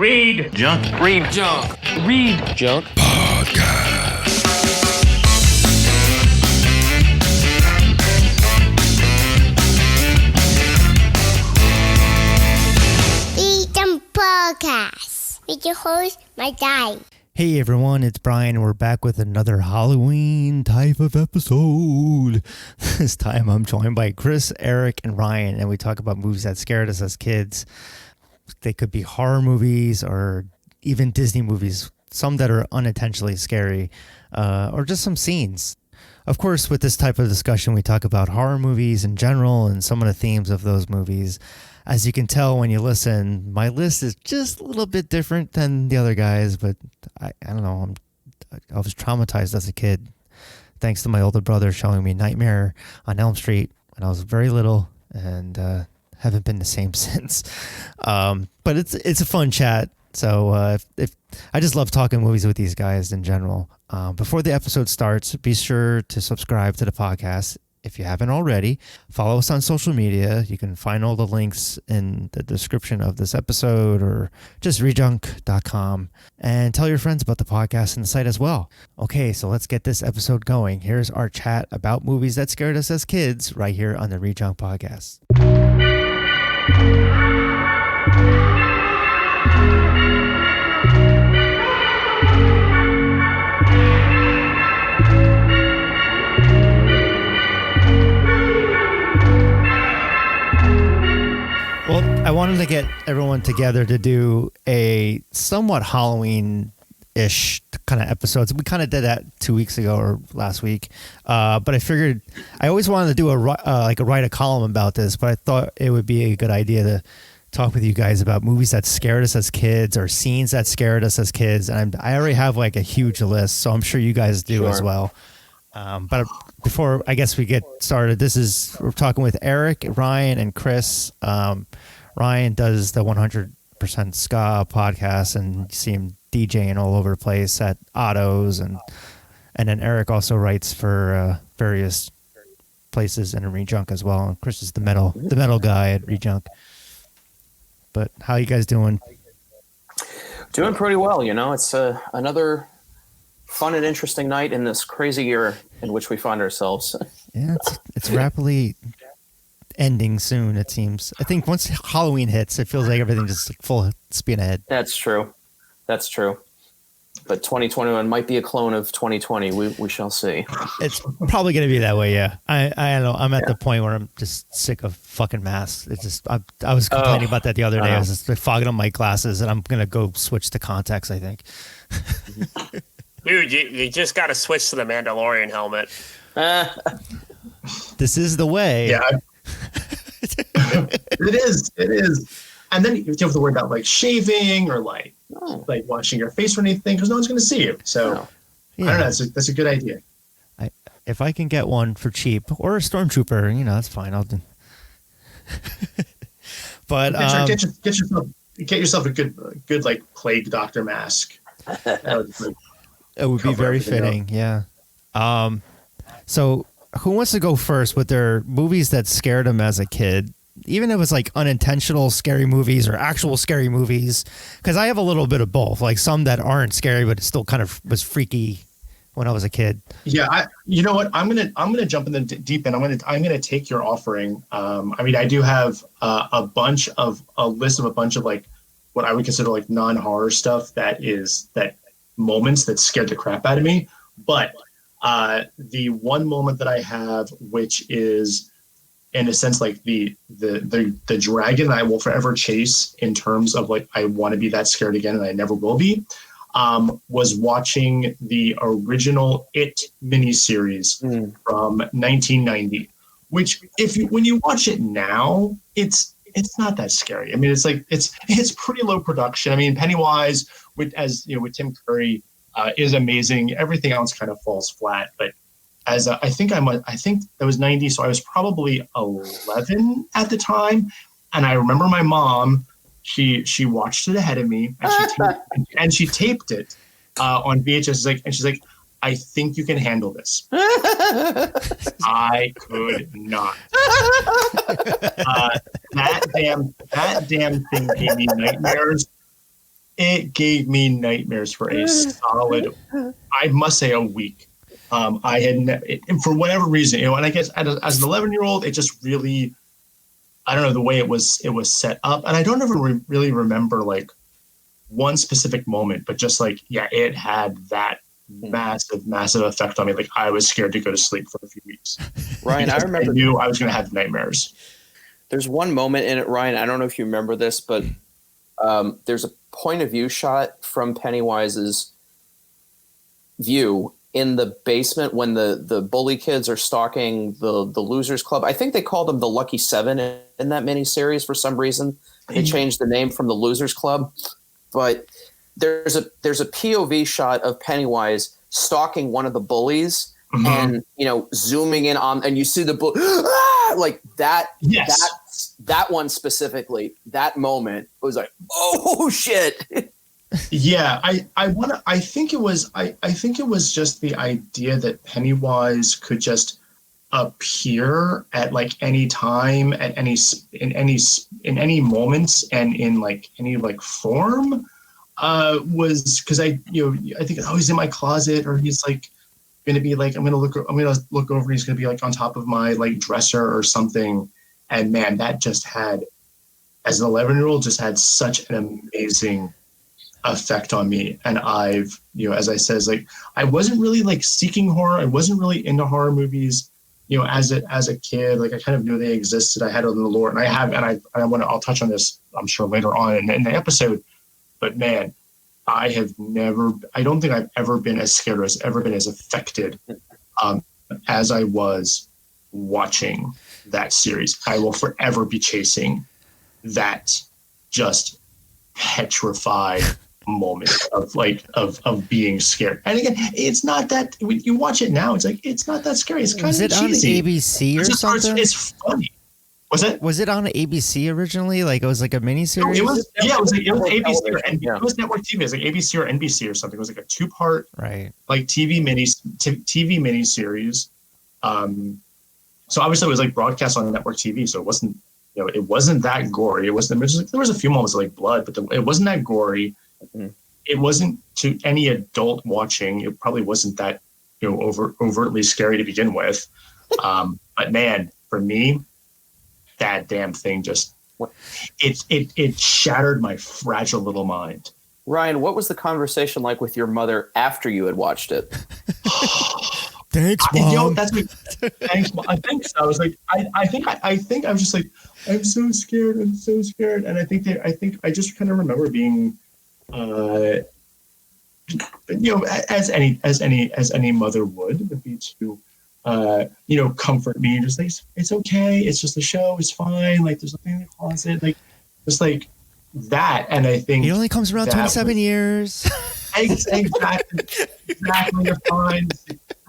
ReadJunk. ReadJunk Podcast. ReadJunk Podcast with your host, my guy. Hey everyone, it's Bryan. We're back with another Halloween type of episode. This time I'm joined by Chris, Eric, and Ryan, and we talk about movies that scared us as kids. They could be horror movies or even Disney movies, some that are unintentionally scary, or just some scenes. Of course, with this type of discussion, we talk about horror movies in general and some of the themes of those movies. As you can tell when you listen, my list is just a little bit different than the other guys, but I don't know. I was traumatized as a kid, thanks to my older brother showing me Nightmare on Elm Street when I was very little, and haven't been the same since. But it's a fun chat. So if I just love talking movies with these guys in general. Before the episode starts, be sure to subscribe to the podcast. If you haven't already, follow us on social media. You can find all the links in the description of this episode or just ReadJunk.com, and tell your friends about the podcast and the site as well. Okay, so let's get this episode going. Here's our chat about movies that scared us as kids right here on the ReadJunk Podcast. Well, I wanted to get everyone together to do a somewhat Halloween-ish kind of episodes. We kind of did that 2 weeks ago or last week, but I figured I always wanted to do write a column about this, but I thought it would be a good idea to talk with you guys about movies that scared us as kids or scenes that scared us as kids. And I already have like a huge list, so I'm sure you guys do as well. But before I guess we get started, we're talking with Eric, Ryan, and Chris. Ryan does the 100% Ska podcast, and you see him DJing all over the place at Otto's, and then Eric also writes for various places in ReadJunk as well. And Chris is the metal guy at ReadJunk. But how you guys doing? Doing pretty well. You know, it's another fun and interesting night in this crazy year in which we find ourselves. Yeah, it's rapidly ending soon, it seems. I think once Halloween hits, it feels like everything just like full speed ahead. That's true. But 2021 might be a clone of 2020. We shall see. It's probably going to be that way, yeah. I don't know. I'm at the point where I'm just sick of fucking masks. It's just I was complaining about that the other day. I was just fogging up my glasses, and I'm going to go switch to contacts, I think. Dude, you just got to switch to the Mandalorian helmet. This is the way. Yeah. It is. And then you don't have to worry about like shaving or like washing your face or anything, because no one's going to see you. So I don't know. That's a good idea. If I can get one for cheap or a stormtrooper, that's fine. I'll do. But get yourself a good like plague doctor mask. It would be very fitting. Yeah. So who wants to go first with their movies that scared them as a kid? Even if it was like unintentional scary movies or actual scary movies, because I have a little bit of both, like some that aren't scary, but it still kind of was freaky when I was a kid. Yeah. You know what? I'm going to jump in the deep end. I'm going to take your offering. I do have a list of a bunch of like what I would consider like non-horror stuff that moments that scared the crap out of me. But the one moment that I have, which is in a sense like the dragon I will forever chase in terms of like I want to be that scared again and I never will be, was watching the original It miniseries from 1990, which when you watch it now, it's not that scary. I mean, it's like it's pretty low production. I mean, Pennywise with Tim Curry is amazing. Everything else kind of falls flat, but I think that was 90, so I was probably 11 at the time, and I remember my mom. She watched it ahead of me, and she taped it on VHS. She's like, I think you can handle this. I could not. That damn thing gave me nightmares. it gave me nightmares for a solid, I must say, a week. I had, for whatever reason, and I guess as an 11-year-old, it just really, I don't know, the way it was set up. And I don't ever really remember like one specific moment, but just like, yeah, it had that massive effect on me. Like I was scared to go to sleep for a few weeks. Ryan, I remember. I knew I was going to have nightmares. There's one moment in it, Ryan. I don't know if you remember this, but there's a point of view shot from Pennywise's view in the basement when the bully kids are stalking the Losers Club. I think they called them the Lucky Seven in that miniseries for some reason. They changed the name from the Losers Club. But there's a POV shot of Pennywise stalking one of the bullies and, zooming in on, and you see the like that. Yes. That one specifically, that moment was like, oh shit. Yeah, I think it was just the idea that Pennywise could just appear at like any time, at in any moments, and in like any like form. Was because I think, oh, he's in my closet, or he's like going to be like, I'm going to look over, and he's going to be like on top of my like dresser or something. And man, that just had, as an 11-year-old, just had such an amazing effect on me. And I've, as I said, like I wasn't really like seeking horror. I wasn't really into horror movies, as a kid. Like I kind of knew they existed. I had it in the lore, and I'll touch on this, I'm sure, later on in the episode. But man, I don't think I've ever been as scared or ever been as affected as I was watching that series. I will forever be chasing that just petrified moment of being scared. And again, it's not that, when you watch it now, it's like, it's not that scary. It's kind of cheesy. On ABC or something? It's funny. Was it on ABC originally? Like it was like a miniseries? It was ABC or NBC. It was network TV. It was like ABC or NBC or something. It was like a 2-part, like TV miniseries. So obviously it was like broadcast on network TV. So it wasn't, it wasn't that gory. It wasn't. There was a few moments of like blood, but it wasn't that gory. Mm-hmm. It wasn't to any adult watching. It probably wasn't that overtly scary to begin with. But man, for me, that damn thing just it shattered my fragile little mind. Ryan, what was the conversation like with your mother after you had watched it? Thanks, Mom. Thanks, Mom. I think so. I was like, I think I was just like, I'm so scared. And I think I just kind of remember being, as any mother would be to, comfort me and just like, it's okay. It's just a show. It's fine. Like there's nothing in the closet. Like just like that. And I think it only comes around 27 years. Exactly. You're fine.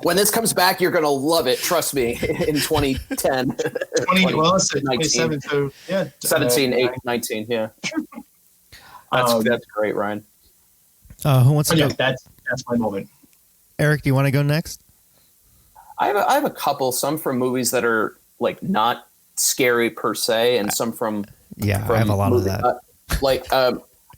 When this comes back, you're going to love it. Trust me, in 2010. 27, so yeah. 17, 8, 19, yeah. That's great, Ryan. Who wants to go? That's my moment. Eric, do you want to go next? I have a couple, some from movies that are like not scary per se, and some from I have a lot of that.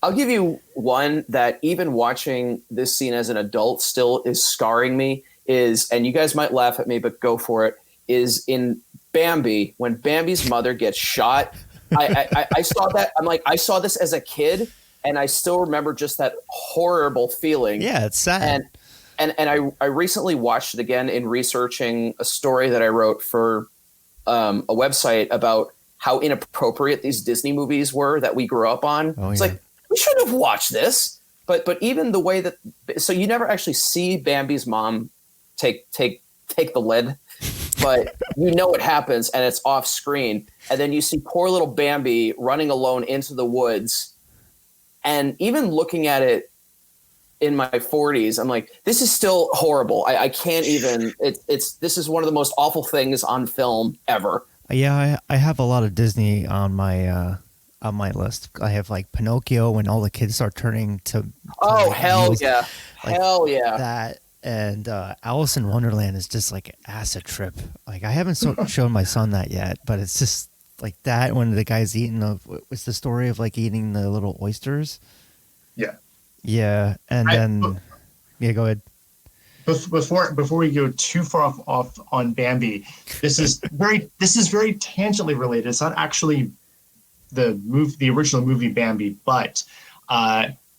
I'll give you one that even watching this scene as an adult still is scarring me. And you guys might laugh at me, but go for it. Is in Bambi, when Bambi's mother gets shot. I saw that. I'm like, I saw this as a kid, and I still remember just that horrible feeling. Yeah, it's sad. And I recently watched it again in researching a story that I wrote for a website about how inappropriate these Disney movies were that we grew up on. It's like, we shouldn't have watched this. But even the way that, so you never actually see Bambi's mom take the lid, but you know what happens, and it's off screen. And then you see poor little Bambi running alone into the woods. And even looking at it in my 40s, I'm like, this is still horrible. I can't even, this is one of the most awful things on film ever. Yeah, I have a lot of Disney on my list. I have like Pinocchio when all the kids start turning to hell yeah. Like, hell yeah. That and Alice in Wonderland is just like acid trip. Like I haven't shown my son that yet, but it's just like that when the guy's eating what's the story of like eating the little oysters? Yeah. Yeah, and then go ahead. Before we go too far off on Bambi, this is very tangentially related. It's not actually the original movie Bambi, but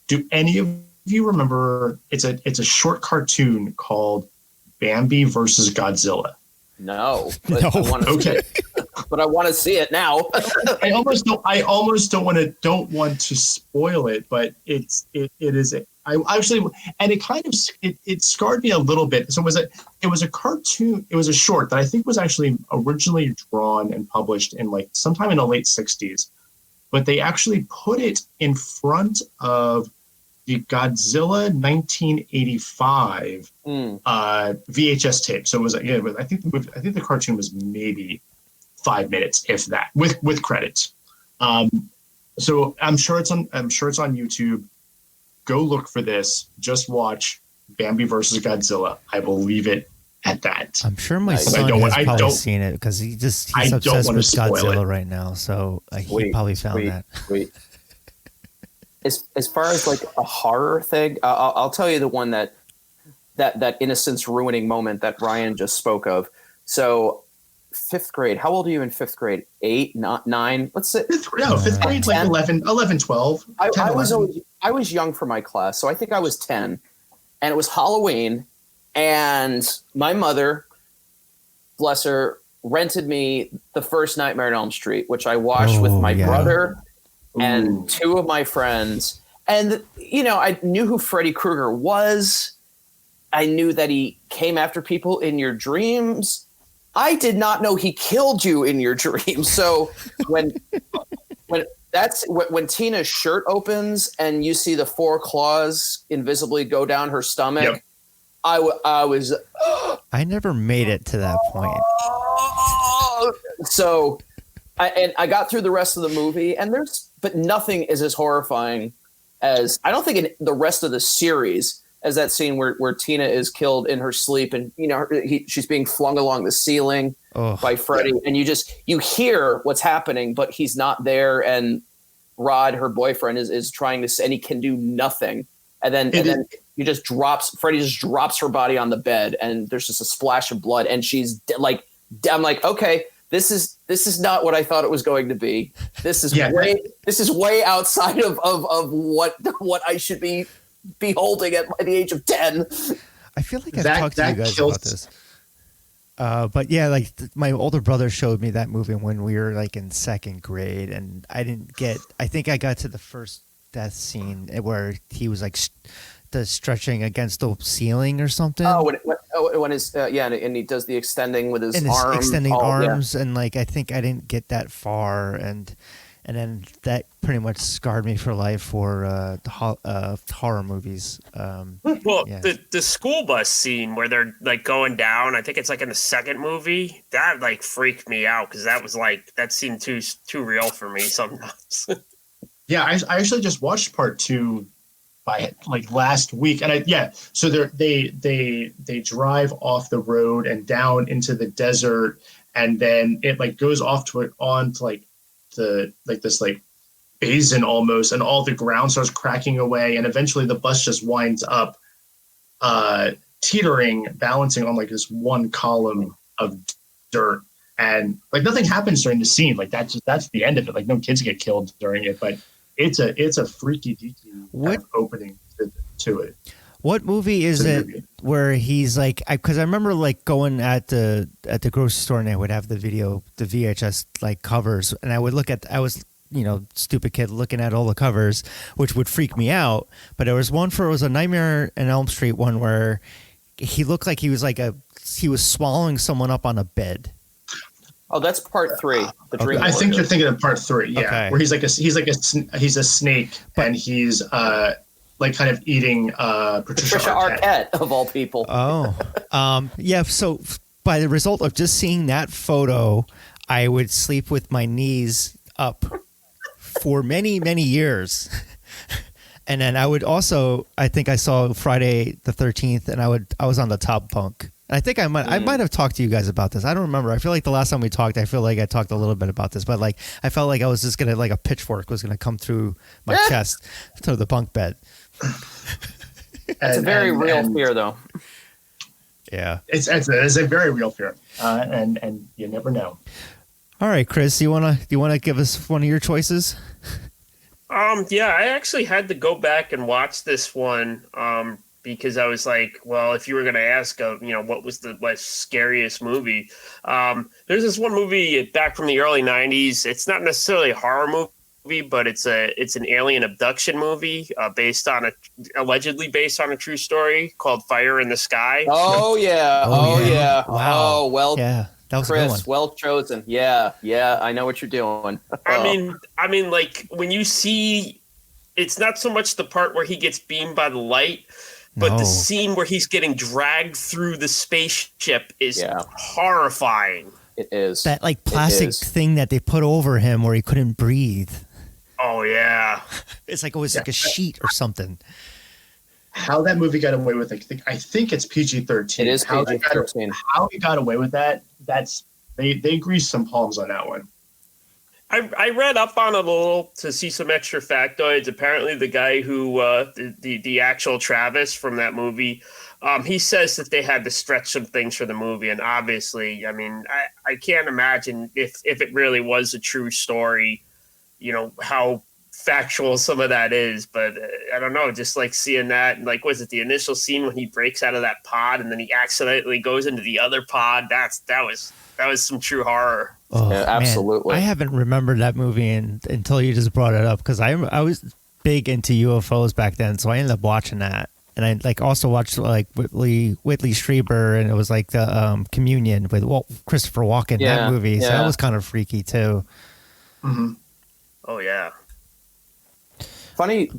do any of you remember? It's a short cartoon called Bambi versus Godzilla. No, but No. I want to see it. But I want to see it now. I almost don't want to spoil it, but it is. I actually, and it kind of it scarred me a little bit. So it was a cartoon. It was a short that I think was actually originally drawn and published in like sometime in the late 60s, but they actually put it in front of the Godzilla 1985 VHS tape. So it was I think the cartoon was maybe 5 minutes, if that, with credits. So I'm sure it's on YouTube. Go look for this. Just watch Bambi versus Godzilla. I will leave it at that. I'm sure my son has probably seen it because he's obsessed with Godzilla right now. So he probably found that. Sweet. As far as like a horror thing, I'll tell you the one that innocence ruining moment that Ryan just spoke of. So 5th grade. How old are you in 5th grade? 8, not 9? Let's say fifth grade, like 11, 12. I was young for my class, so I think I was 10, and it was Halloween, and my mother, bless her, rented me the first Nightmare on Elm Street, which I watched with my brother and 2 of my friends. And, I knew who Freddy Krueger was. I knew that he came after people in your dreams. I did not know he killed you in your dreams. So when Tina's shirt opens and you see the 4 claws invisibly go down her stomach, I was. I never made it to that point. So, I got through the rest of the movie, but nothing is as horrifying as, I don't think in the rest of the series, as that scene where Tina is killed in her sleep, and she's being flung along the ceiling by Freddy, and you hear what's happening, but he's not there, and Rod, her boyfriend, is trying to, and he can do nothing, and then Freddy just drops her body on the bed, and there's just a splash of blood, and she's like, I'm like, okay, this is not what I thought it was going to be. This is way outside of what I should be beholding at the age of 10. I feel like I've talked to you guys about this. But yeah, like my older brother showed me that movie when we were like in 2nd grade, and I think I got to the first death scene where he was like stretching against the ceiling or something. When his and he does the extending with his arms. Extending arms, and like I think I didn't get that far, and then that pretty much scarred me for life for horror movies. The school bus scene where they're like going down, I think it's like in the 2nd movie, that like freaked me out because that was like, that seemed too real for me sometimes. Yeah, I actually just watched part 2 by like last week, and so they drive off the road and down into the desert, and then it like goes onto like this like basin almost, and all the ground starts cracking away, and eventually the bus just winds up teetering, balancing on like this one column of dirt, and like nothing happens during the scene. Like that's the end of it. Like no kids get killed during it, but it's a freaky deaky kind of opening to it. What movie is it where he's like, because I remember like going at the grocery store and I would have the VHS like covers, and I was stupid kid looking at all the covers, which would freak me out. But there was one it was a Nightmare on Elm Street one where he looked like he was swallowing someone up on a bed. Oh, that's part 3. The Dream. I think you're thinking of part 3. Yeah, okay. Where he's a snake, and he's like kind of eating Patricia Arquette of all people. Yeah. So by the result of just seeing that photo, I would sleep with my knees up for many, many years. And then I would also, I think I saw Friday the 13th, and I was on the top bunk. I think I might have talked to you guys about this. I don't remember. I feel like the last time we talked, I feel like I talked a little bit about this, but like I felt like I was just gonna, like a pitchfork was gonna come through my chest to the bunk bed. It's a very real fear, though. Yeah, it's a very real fear, and you never know. All right, Chris, you wanna give us one of your choices? Yeah, I actually had to go back and watch this one because I was like, well, if you were going to ask, what was the scariest movie? There's this one movie back from the early 90s. It's not necessarily a horror movie, but it's an alien abduction movie allegedly based on a true story called Fire in the Sky. Oh, yeah. Oh, yeah. Wow. Oh, well. Yeah. That was Chris, a good one. well chosen. Yeah, I know what you're doing. I mean, like when you see, it's not so much the part where he gets beamed by the light, but the scene where he's getting dragged through the spaceship is horrifying. It is. That plastic thing that they put over him where he couldn't breathe. Oh yeah. It's like it was like a sheet or something. How that movie got away with it, I think it's PG-13. It is PG-13. How he got away with that, they greased some palms on that one. I read up on it a little to see some extra factoids. Apparently the guy who, the actual Travis from that movie, he says that they had to stretch some things for the movie. And obviously, I mean, I can't imagine if it really was a true story, how factual some of that is, but I don't know, just like seeing that, was it the initial scene when he breaks out of that pod and then he accidentally goes into the other pod? That was some true horror. Oh, yeah, absolutely. Man. I haven't remembered that movie until you just brought it up, because I was big into UFOs back then, so I ended up watching that. And I also watched Whitley Strieber, and it was the Communion with Christopher Walken, that movie. So that was kind of freaky too. Mm-hmm. Oh yeah. Funny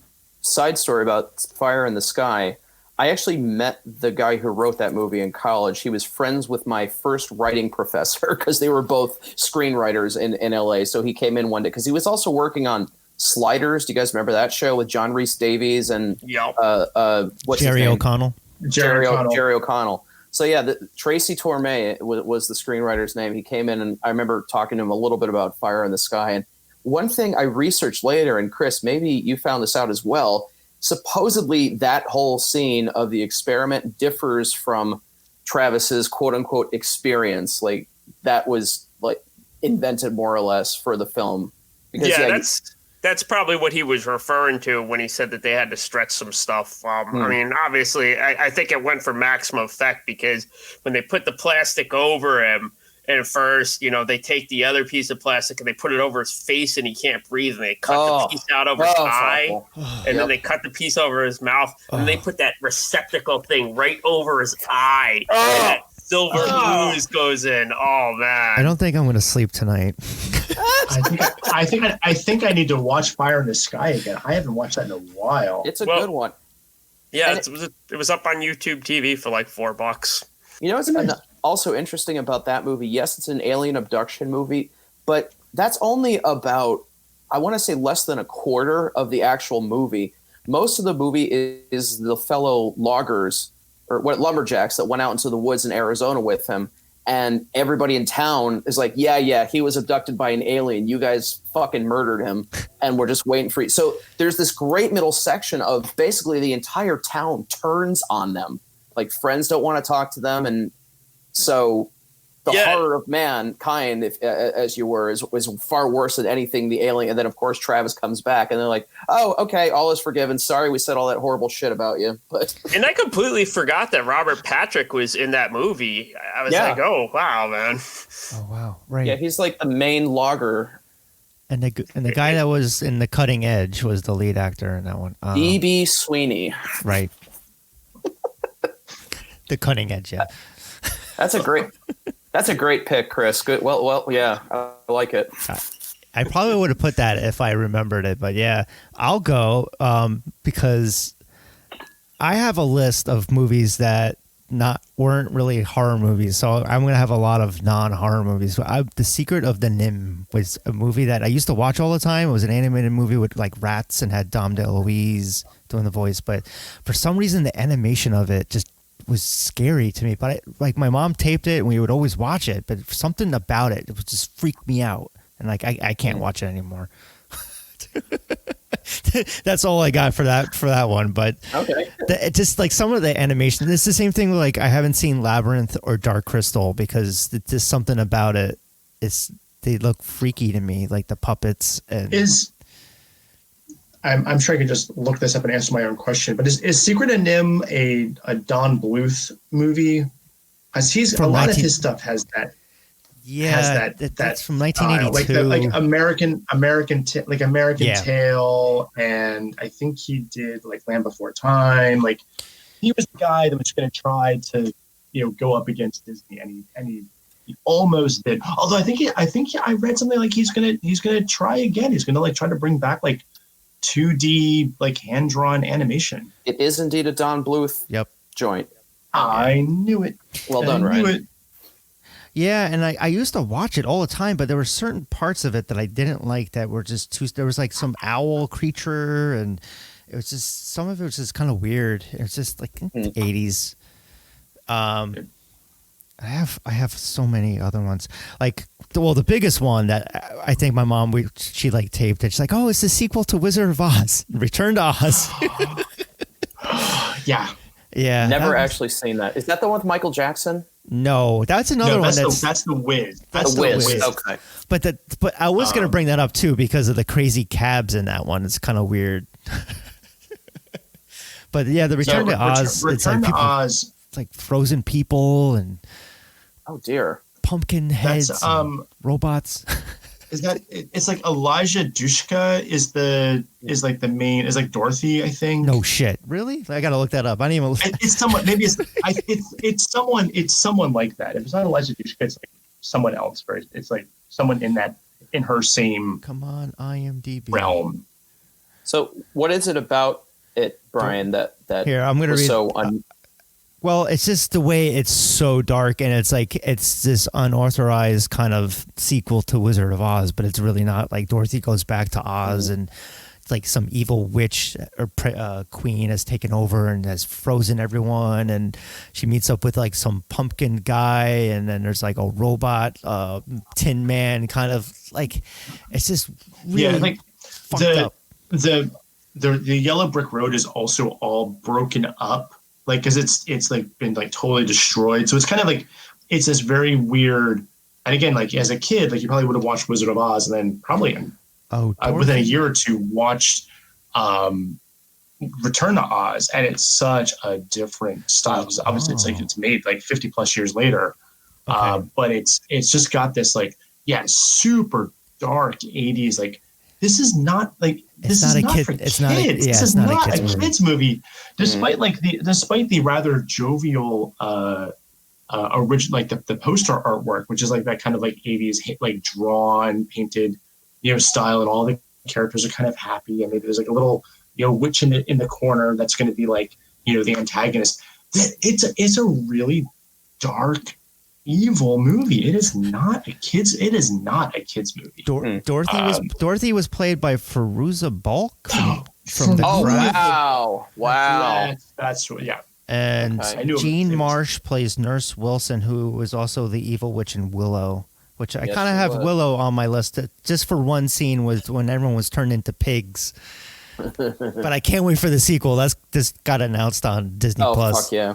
side story about Fire in the Sky. I actually met the guy who wrote that movie in college. He was friends with my first writing professor because they were both screenwriters in LA. So he came in one day because he was also working on Sliders. Do you guys remember that show with John Rhys Davies and what's Jerry his name? O'Connell? Jerry O'Connell. So yeah, Tracy Torme was the screenwriter's name. He came in, and I remember talking to him a little bit about Fire in the Sky. And one thing I researched later, and Chris, maybe you found this out as well, supposedly that whole scene of the experiment differs from Travis's quote unquote experience. Like that was invented more or less for the film. Because, that's probably what he was referring to when he said that they had to stretch some stuff. I mean, obviously, I think it went for maximum effect because when they put the plastic over him, and at first, they take the other piece of plastic and they put it over his face and he can't breathe. And they cut the piece out over his eye. And then they cut the piece over his mouth. And they put that receptacle thing right over his eye. And that silver ooze goes in. Oh, man. I don't think I'm going to sleep tonight. I think I need to watch Fire in the Sky again. I haven't watched that in a while. It's a good one. Yeah, it was up on YouTube TV for $4. It's also interesting about that movie. Yes, it's an alien abduction movie, but that's only about, I want to say, less than a quarter of the actual movie. Most of the movie is the fellow loggers or lumberjacks that went out into the woods in Arizona with him. And everybody in town is like, yeah, he was abducted by an alien. You guys fucking murdered him. And we're just waiting for you. So there's this great middle section of basically the entire town turns on them. Like friends don't want to talk to them. And so the horror of mankind, as you were, was far worse than anything the alien. And then, of course, Travis comes back and they're like, oh, okay, all is forgiven. Sorry we said all that horrible shit about you. And I completely forgot that Robert Patrick was in that movie. I was like, oh, wow, man. Oh, wow. Right. Yeah, he's like the main logger. And the guy that was in The Cutting Edge was the lead actor in that one. D.B. Sweeney. Right. The Cutting Edge, yeah. That's a great pick, Chris. Good. Well, yeah, I like it. I probably would have put that if I remembered it, but yeah, I'll go because I have a list of movies that weren't really horror movies, so I'm gonna have a lot of non-horror movies. The Secret of the Nim was a movie that I used to watch all the time. It was an animated movie with rats and had Dom DeLuise doing the voice, but for some reason the animation of it just was scary to me. But my mom taped it and we would always watch it, but something about it would just freak me out, and I can't watch it anymore. That's all I got for that one. But Okay. Just like some of the animation, it's the same thing. Like I haven't seen Labyrinth or Dark Crystal because it's just something about it. They look freaky to me, like the puppets. And I'm sure I can just look this up and answer my own question. But is Secret of Nim a Don Bluth movie? Because a lot of his stuff has that. Yeah, that's from 1982. Like American Tail, and I think he did like Land Before Time. Like he was the guy that was going to try to, go up against Disney, and he almost did. Although I think I read something like he's gonna try again. He's gonna try to bring back 2D hand drawn animation. It is indeed a Don Bluth joint. I knew it. Well done, Ryan. Yeah, and I used to watch it all the time, but there were certain parts of it that I didn't like that were just too. There was some owl creature, and it was just some of it was just kind of weird. It was just like in the 80s. I have so many other ones. The biggest one that I think my mom she taped it. She's like, "Oh, it's the sequel to Wizard of Oz, Return to Oz." Yeah. Yeah. Never actually seen that. Is that the one with Michael Jackson? No, that's another one. That's the Wiz. That's the Wiz. Okay. But I was going to bring that up too because of the crazy cabs in that one. It's kind of weird. But yeah, the Return to Oz. Return to Oz. It's like frozen people and oh dear, pumpkin heads, robots. Is that it's like Elijah Dushka is the main is like Dorothy, I think. No shit, really? I gotta look that up. I didn't even. It's someone. Maybe it's someone. It's someone like that. If it's not Elijah Dushka, it's like someone else. It's like someone in her same. Come on, IMDb realm. So what is it about it, Brian? That here I'm gonna read. So well, it's just the way it's so dark, and it's this unauthorized kind of sequel to Wizard of Oz, but it's really not. Like Dorothy goes back to Oz, and it's like some evil witch or queen has taken over and has frozen everyone, and she meets up with some pumpkin guy, and then there's a robot Tin Man kind of it's just really fucked up. The Yellow Brick Road is also all broken up. Because it's been totally destroyed, so it's kind of it's this very weird. And again, as a kid, you probably would have watched Wizard of Oz, and then probably within a year or two watched Return to Oz, and it's such a different style. Because obviously it's made 50 plus years later, but it's just got this super dark 80s This is not this is not for kids. This is not a kids movie, despite despite the rather jovial original the poster artwork, which is that kind of 80s drawn, painted style, and all the characters are kind of happy, and maybe there's a little witch in the corner that's going to be the antagonist. It's a really dark, evil movie. It is not a kids movie. Dorothy was played by Fairuza Balk from The Crown. Wow. That's yeah. And Jean Marsh plays Nurse Wilson, who was also the evil witch in Willow, which I kind of have Willow on my list just for one scene when everyone was turned into pigs. But I can't wait for the sequel. This got announced on Disney Plus. Fuck yeah.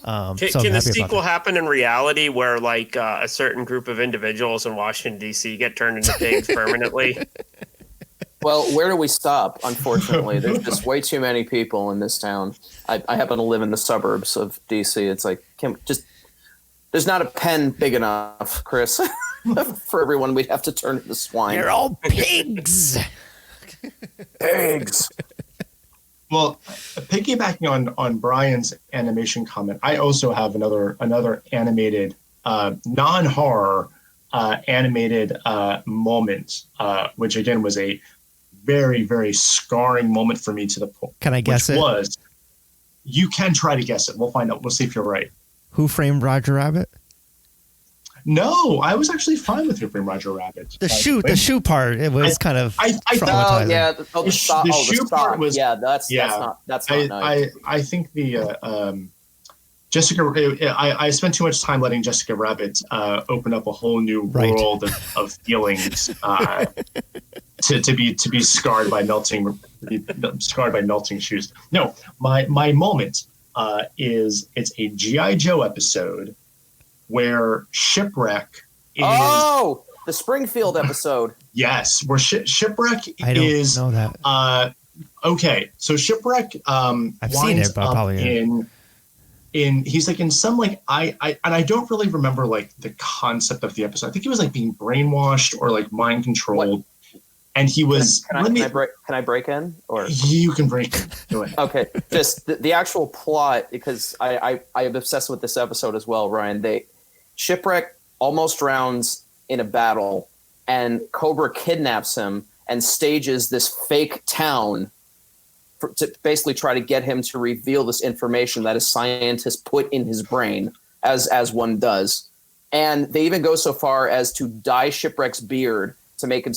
Can the sequel happen in reality where a certain group of individuals in Washington, D.C. get turned into pigs permanently? Well, where do we stop? Unfortunately, there's just way too many people in this town. I happen to live in the suburbs of D.C. It's there's not a pen big enough, Chris, for everyone. We'd have to turn into swine. They're all pigs. Pigs. Well, piggybacking on Brian's animation comment, I also have another animated, non-horror animated moment, which again was a very, very scarring moment for me to the point. Can I guess it? You can try to guess it. We'll find out. We'll see if you're right. Who Framed Roger Rabbit? No, I was actually fine with Who Framed Roger Rabbit. The shoe part, it was kind of traumatizing. The shoe part was that's not nice. I think the Jessica. I spent too much time letting Jessica Rabbit open up a whole new world of feelings. to be scarred by melting shoes. No, my moment is it's a G.I. Joe episode where Shipwreck is the Springfield episode. Yes, where Shipwreck I don't is know that. Okay, so Shipwreck I've seen it, but probably in he's like in some like I don't really remember like the concept of the episode. I think he was like being brainwashed or like mind controlled. What? And he was. Can I break in? Or you can break in. Go ahead. Okay, just the actual plot, because I am obsessed with this episode as well, Ryan. Shipwreck almost drowns in a battle, and Cobra kidnaps him and stages this fake town to basically try to get him to reveal this information that a scientist put in his brain, as one does. And they even go so far as to dye Shipwreck's beard to make him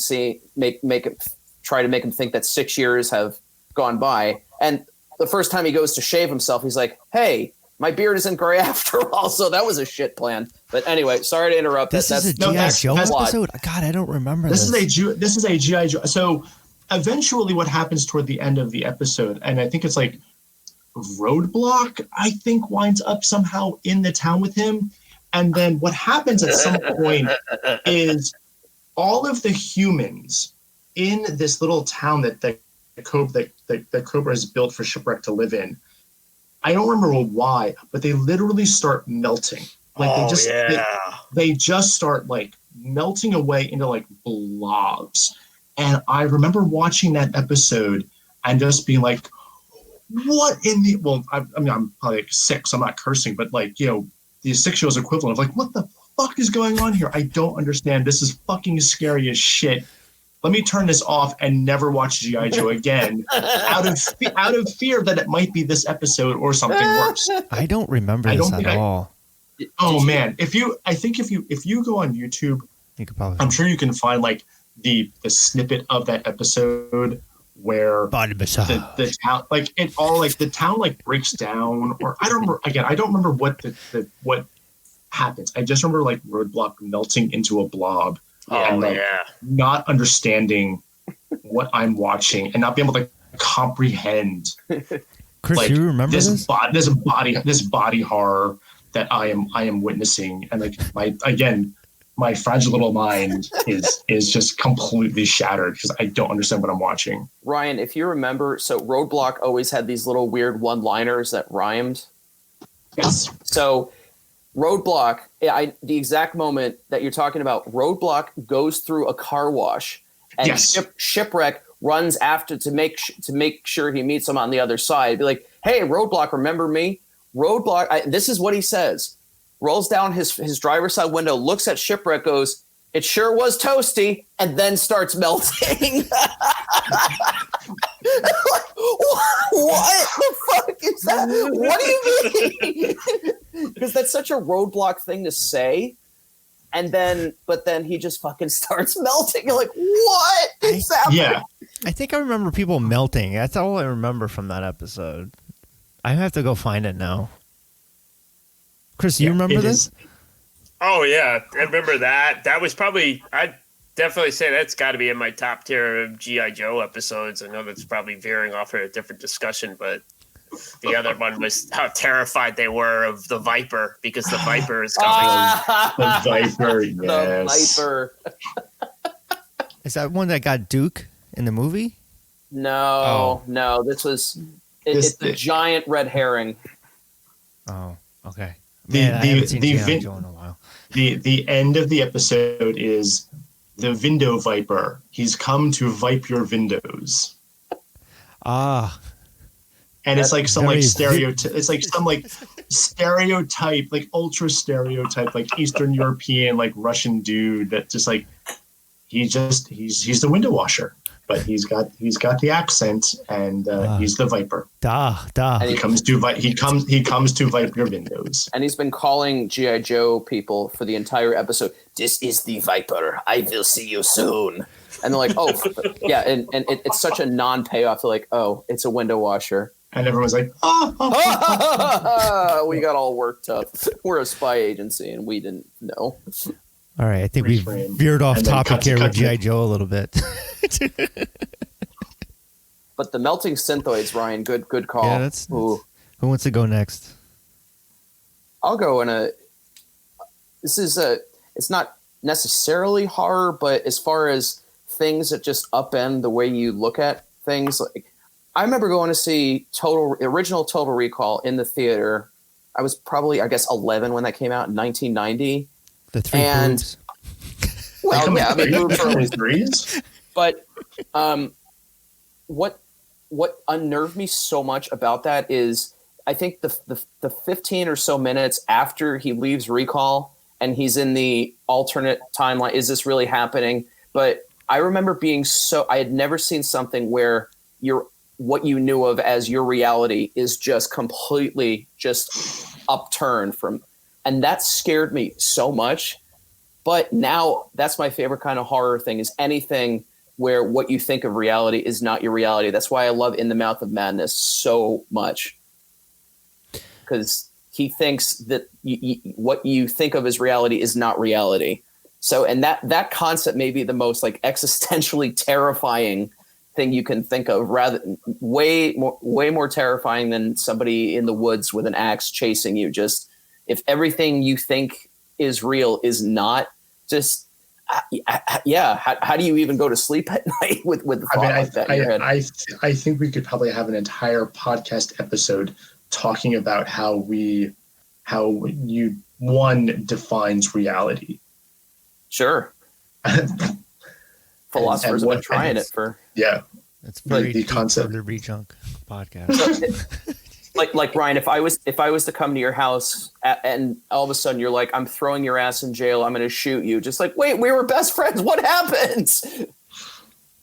try to make him think that 6 years have gone by. And the first time he goes to shave himself, he's like, "Hey, my beard isn't gray after all." So that was a shit plan. But anyway, sorry to interrupt. This is a G.I. Joe episode? God, I don't remember this. This is a G.I. Joe. So eventually what happens toward the end of the episode, and I think it's like Roadblock, I think, winds up somehow in the town with him. And then what happens at some point is all of the humans in this little town that the Cobra has built for Shipwreck to live in, I don't remember why, but they literally start melting. Like they just start like melting away into like blobs. And I remember watching that episode and just being like, what in the, well, I mean, I'm probably like 6, I'm not cursing, but like, you know, the 6-year-old's equivalent of like, what the fuck is going on here? I don't understand. This is fucking scary as shit. Let me turn this off and never watch G.I. Joe again out of fear that it might be this episode or something worse. I don't remember this at all. Oh man, if you go on YouTube, you could probably. I'm sure you can find like the snippet of that episode where the town, like it all, like the town like breaks down, or I don't remember. Again, I don't remember what what happens. I just remember like Roadblock melting into a blob. And like not understanding what I'm watching and not being able to comprehend. Chris, like, you remember this body horror that I am witnessing, and like my fragile little mind is just completely shattered because I don't understand what I'm watching. Ryan, if you remember, so Roadblock always had these little weird one-liners that rhymed. Yes. So Roadblock, the exact moment that you're talking about, Roadblock goes through a car wash, and Shipwreck runs after to make sure he meets him on the other side. Be like, "Hey, Roadblock, remember me?" Roadblock, this is what he says. Rolls down his driver's side window, looks at Shipwreck, goes, "It sure was toasty," and then starts melting. What the fuck is that? What do you mean? Because that's such a Roadblock thing to say. But then he just fucking starts melting. You're like, what is happening? Yeah. I think I remember people melting. That's all I remember from that episode. I have to go find it now. Chris, you remember this? Oh, yeah. I remember that. That was probably, I'd definitely say that's got to be in my top tier of G.I. Joe episodes. I know that's probably veering off in a different discussion, but the other one was how terrified they were of the Viper, because the Viper is coming. The Viper, yes. The Viper. Is that one that got Duke in the movie? No. This was it's the giant red herring. Oh, okay. Man, I haven't seen G.I. Joe in a while. The end of the episode is the Window Viper. He's come to vipe your windows. Ah. And it's like some like stereotype. It's like some like stereotype, like ultra stereotype, like Eastern European, like Russian dude that just like he's the window washer, but he's got the accent, and he's the Viper. And he comes to vipe your windows. And he's been calling G.I. Joe people for the entire episode. "This is the Viper. I will see you soon." And they're like, "Oh, yeah." And it's such a non-payoff. They're like, "Oh, it's a window washer." And everyone's like, we got all worked up. We're a spy agency, and we didn't know. All right, I think we reframe, veered off and then topic here with to- G.I. Joe a little bit. But the melting synthoids, Ryan, good call. Yeah, that's who wants to go next? I'll go in a. It's not necessarily horror, but as far as things that just upend the way you look at things, like I remember going to see original Total Recall in the theater. I was probably, I guess, 11 when that came out in 1990. The three boobs. Well, yeah, I mean, boobs are always threes. But what unnerved me so much about that is I think the 15 or so minutes after he leaves Recall and he's in the alternate timeline, is this really happening? But I remember I had never seen something where what you knew of as your reality is just completely just upturned from, and that scared me so much. But now that's my favorite kind of horror thing, is anything where what you think of reality is not your reality. That's why I love In the Mouth of Madness so much. Because he thinks that what you think of as reality is not reality. So, and that concept may be the most like existentially terrifying thing you can think of, rather way more terrifying than somebody in the woods with an axe chasing you. Just if everything you think is real is not, just yeah. How do you even go to sleep at night with the thought like that in your head? I think we could probably have an entire podcast episode talking about how one defines reality. Sure. Philosophers have been trying it for. Yeah. It's very the deep concept. for the ReadJunk podcast. Like Ryan, if I was to come to your house and all of a sudden you're like, I'm throwing your ass in jail, I'm going to shoot you. Just like, wait, we were best friends. What happens?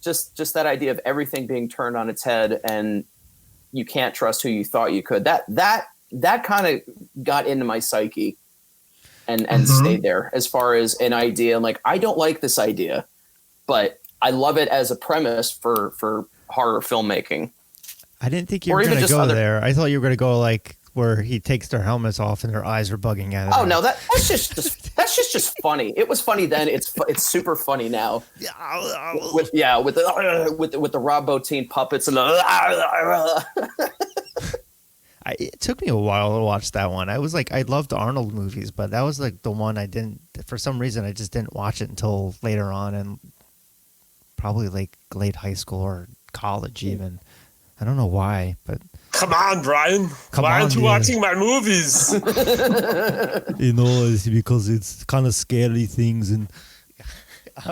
Just that idea of everything being turned on its head and you can't trust who you thought you could. That kind of got into my psyche and stayed there as far as an idea. And like, I don't like this idea, but I love it as a premise for horror filmmaking. I didn't think you were going to go there. I thought you were going to go like where he takes their helmets off and their eyes are bugging at him. Oh no, that's just funny. It was funny then. It's super funny now. With the Rob Bottin puppets and it took me a while to watch that one. I was like, I loved Arnold movies, but that was like the one I didn't. For some reason, I just didn't watch it until later on, and probably like late high school or college even. I don't know why, but come on, Bryan. Why aren't you watching my movies? You know, it's because it's kind of scary things and.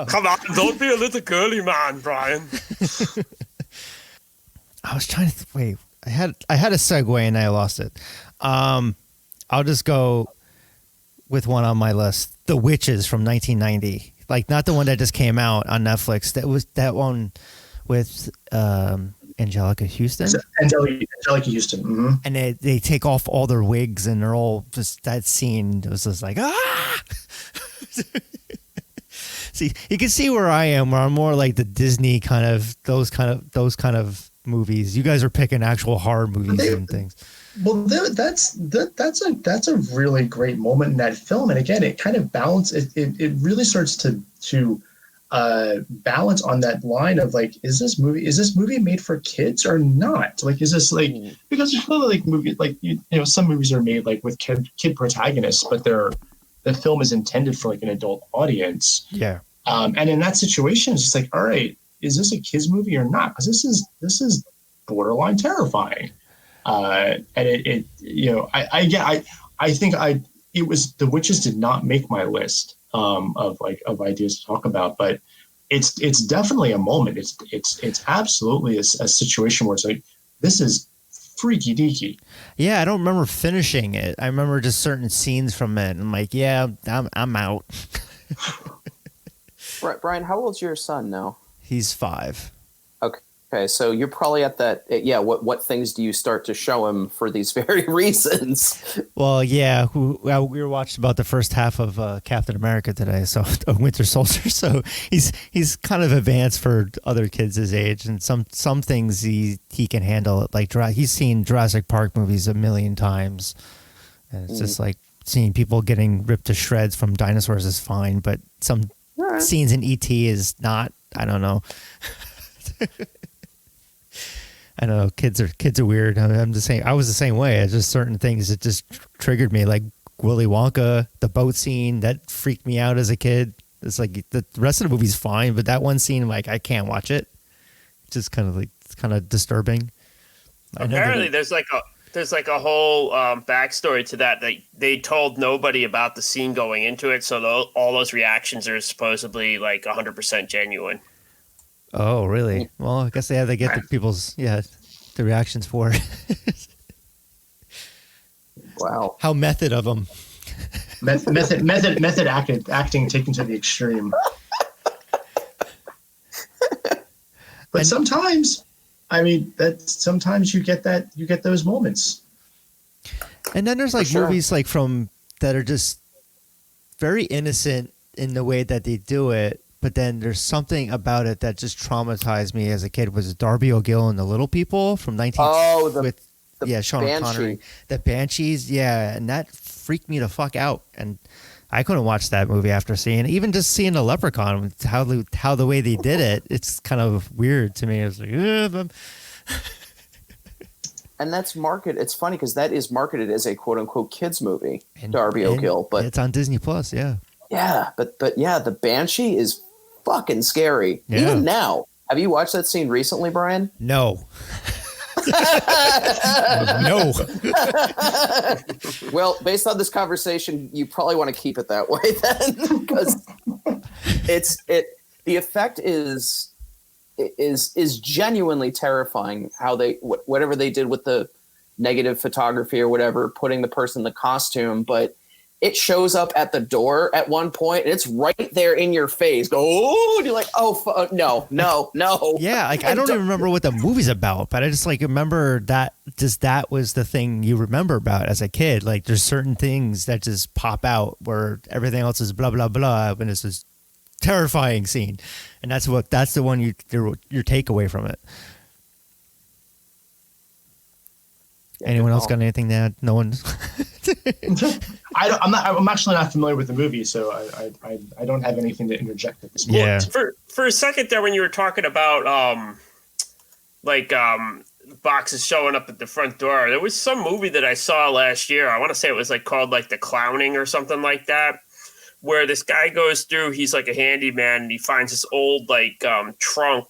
Come on, don't be a little girly man, Bryan. I was trying to wait. I had a segue and I lost it. I'll just go with one on my list: The Witches from 1990. Like not the one that just came out on Netflix. That was that one with Angelica Houston. Angelica Houston. Mm-hmm. And they take off all their wigs and they're all just, that scene was just like, ah! See, you can see where I am, where I'm more like the Disney kind of, those kind of movies. You guys are picking actual horror movies and things. Well, that's a really great moment in that film. And again, it kind of balances, it really starts to balance on that line of like, is this movie made for kids or not? Like, is this like, because there's clearly like movies, like, you know, some movies are made like with kid protagonists, but the film is intended for like an adult audience. Yeah. And in that situation, it's just like, all right, is this a kids movie or not? Because this is borderline terrifying. And it you know, I think it was The Witches did not make my list of ideas to talk about, but it's definitely a moment. It's absolutely a situation where it's like, this is freaky deaky. Yeah, I don't remember finishing it. I remember just certain scenes from it. And I'm like, yeah, I'm out. Right, Bryan, how old's your son now? He's 5. Okay, so you're probably at that. Yeah, what things do you start to show him for these very reasons? Well, yeah, we were watching about the first half of Captain America today, so Winter Soldier. So he's kind of advanced for other kids his age, and some things he can handle. Like he's seen Jurassic Park movies a million times, and it's just like seeing people getting ripped to shreds from dinosaurs is fine, but some scenes in E.T. is not. I don't know. I don't know. Kids are weird. I'm just saying. I was the same way. It's just certain things that just triggered me, like Willy Wonka, the boat scene that freaked me out as a kid. It's like the rest of the movie's fine, but that one scene, like, I can't watch it. It's just kind of disturbing. Apparently, there's like a whole backstory to that. They told nobody about the scene going into it, so all those reactions are supposedly like 100% genuine. Oh, really? Well, I guess they have to get the reactions for it. Wow. How method of them. Method acting taken to the extreme. But sometimes, sometimes you get those moments. And then there's like movies like that are just very innocent in the way that they do it, but then there's something about it that just traumatized me as a kid. Was Darby O'Gill and the Little People from Sean Connery, the Banshees, and that freaked me the fuck out, and I couldn't watch that movie after seeing the Leprechaun. How the way they did it, it's kind of weird to me. It's like, and that's marketed. It's funny because that is marketed as a quote unquote kids movie, Darby O'Gill, but it's on Disney Plus. Yeah, but the Banshee is fucking scary. Yeah. Even now, have you watched that scene recently, Brian? No. No. Well, based on this conversation, you probably want to keep it that way then, because the effect is genuinely terrifying. How whatever they did with the negative photography or whatever, putting the person in the costume, but it shows up at the door at one point, and it's right there in your face. And you're like, no. Yeah, like I don't even remember what the movie's about, but I just like remember that was the thing you remember about as a kid. Like there's certain things that just pop out where everything else is blah blah blah, and it's this terrifying scene, and that's the one your takeaway from it. Anyone else got anything to add? No one. I'm actually not familiar with the movie, so I don't have anything to interject at this point. Yeah. For a second there, when you were talking about boxes showing up at the front door, there was some movie that I saw last year. I want to say it was like called like The Clowning or something like that, where this guy goes through. He's like a handyman, and he finds this old trunk.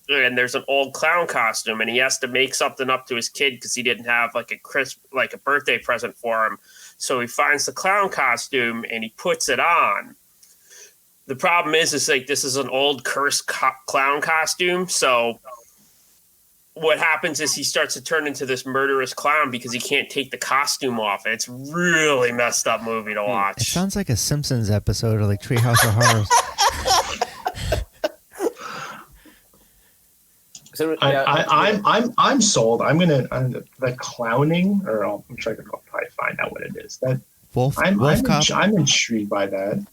And there's an old clown costume, and he has to make something up to his kid because he didn't have like a birthday present for him. So he finds the clown costume and he puts it on. The problem is like this is an old cursed clown costume. So what happens is he starts to turn into this murderous clown because he can't take the costume off. It's really messed up movie to watch. It sounds like a Simpsons episode or like Treehouse of Horrors. So, I'm sold. The Clowning, or I'm sure I could probably find out what it is. I'm intrigued by that.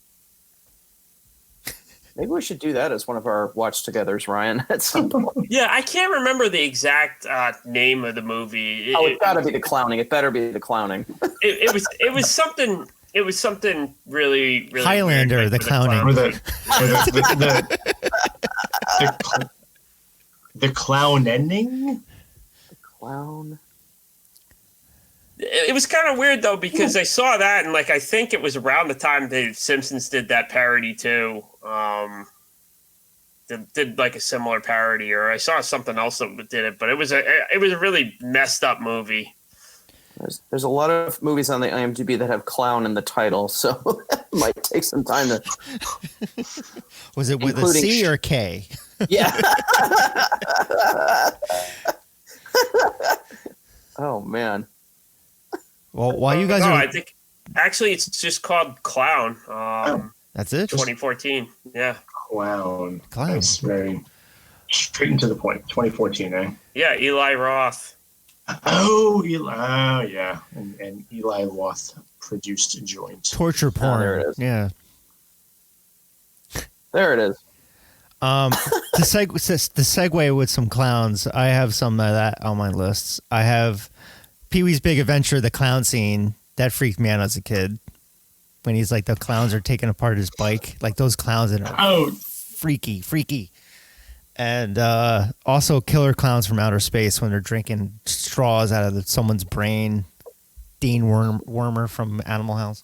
Maybe we should do that as one of our watch togethers, Ryan, at some point. Yeah, I can't remember the exact name of the movie. It's got to be The Clowning. It better be The Clowning. It was something. It was something really, really Highlander, weird, The Clowning. The clown ending? The clown. It was kind of weird though because I saw that and I think it was around the time the Simpsons did that parody too. Did like a similar parody, or I saw something else that did it, but it was a really messed up movie. There's a lot of movies on the IMDb that have clown in the title, so it might take some time to. Was it with a C or K? Yeah. Oh man. Well, while you guys I think actually it's just called Clown. That's it. 2014. Yeah. Clown. That's very straight and to the point. 2014, eh? Yeah, Eli Roth. Oh, yeah, and Eli Roth produced joint. Torture porn. There it is. Yeah. There it is. To segue with some clowns, I have some of that on my lists. I have Pee-wee's Big Adventure, the clown scene. That freaked me out as a kid. When he's like, the clowns are taking apart his bike. Like those clowns that are freaky. And also killer clowns from outer space when they're drinking straws out of someone's brain. Dean Wormer from Animal House.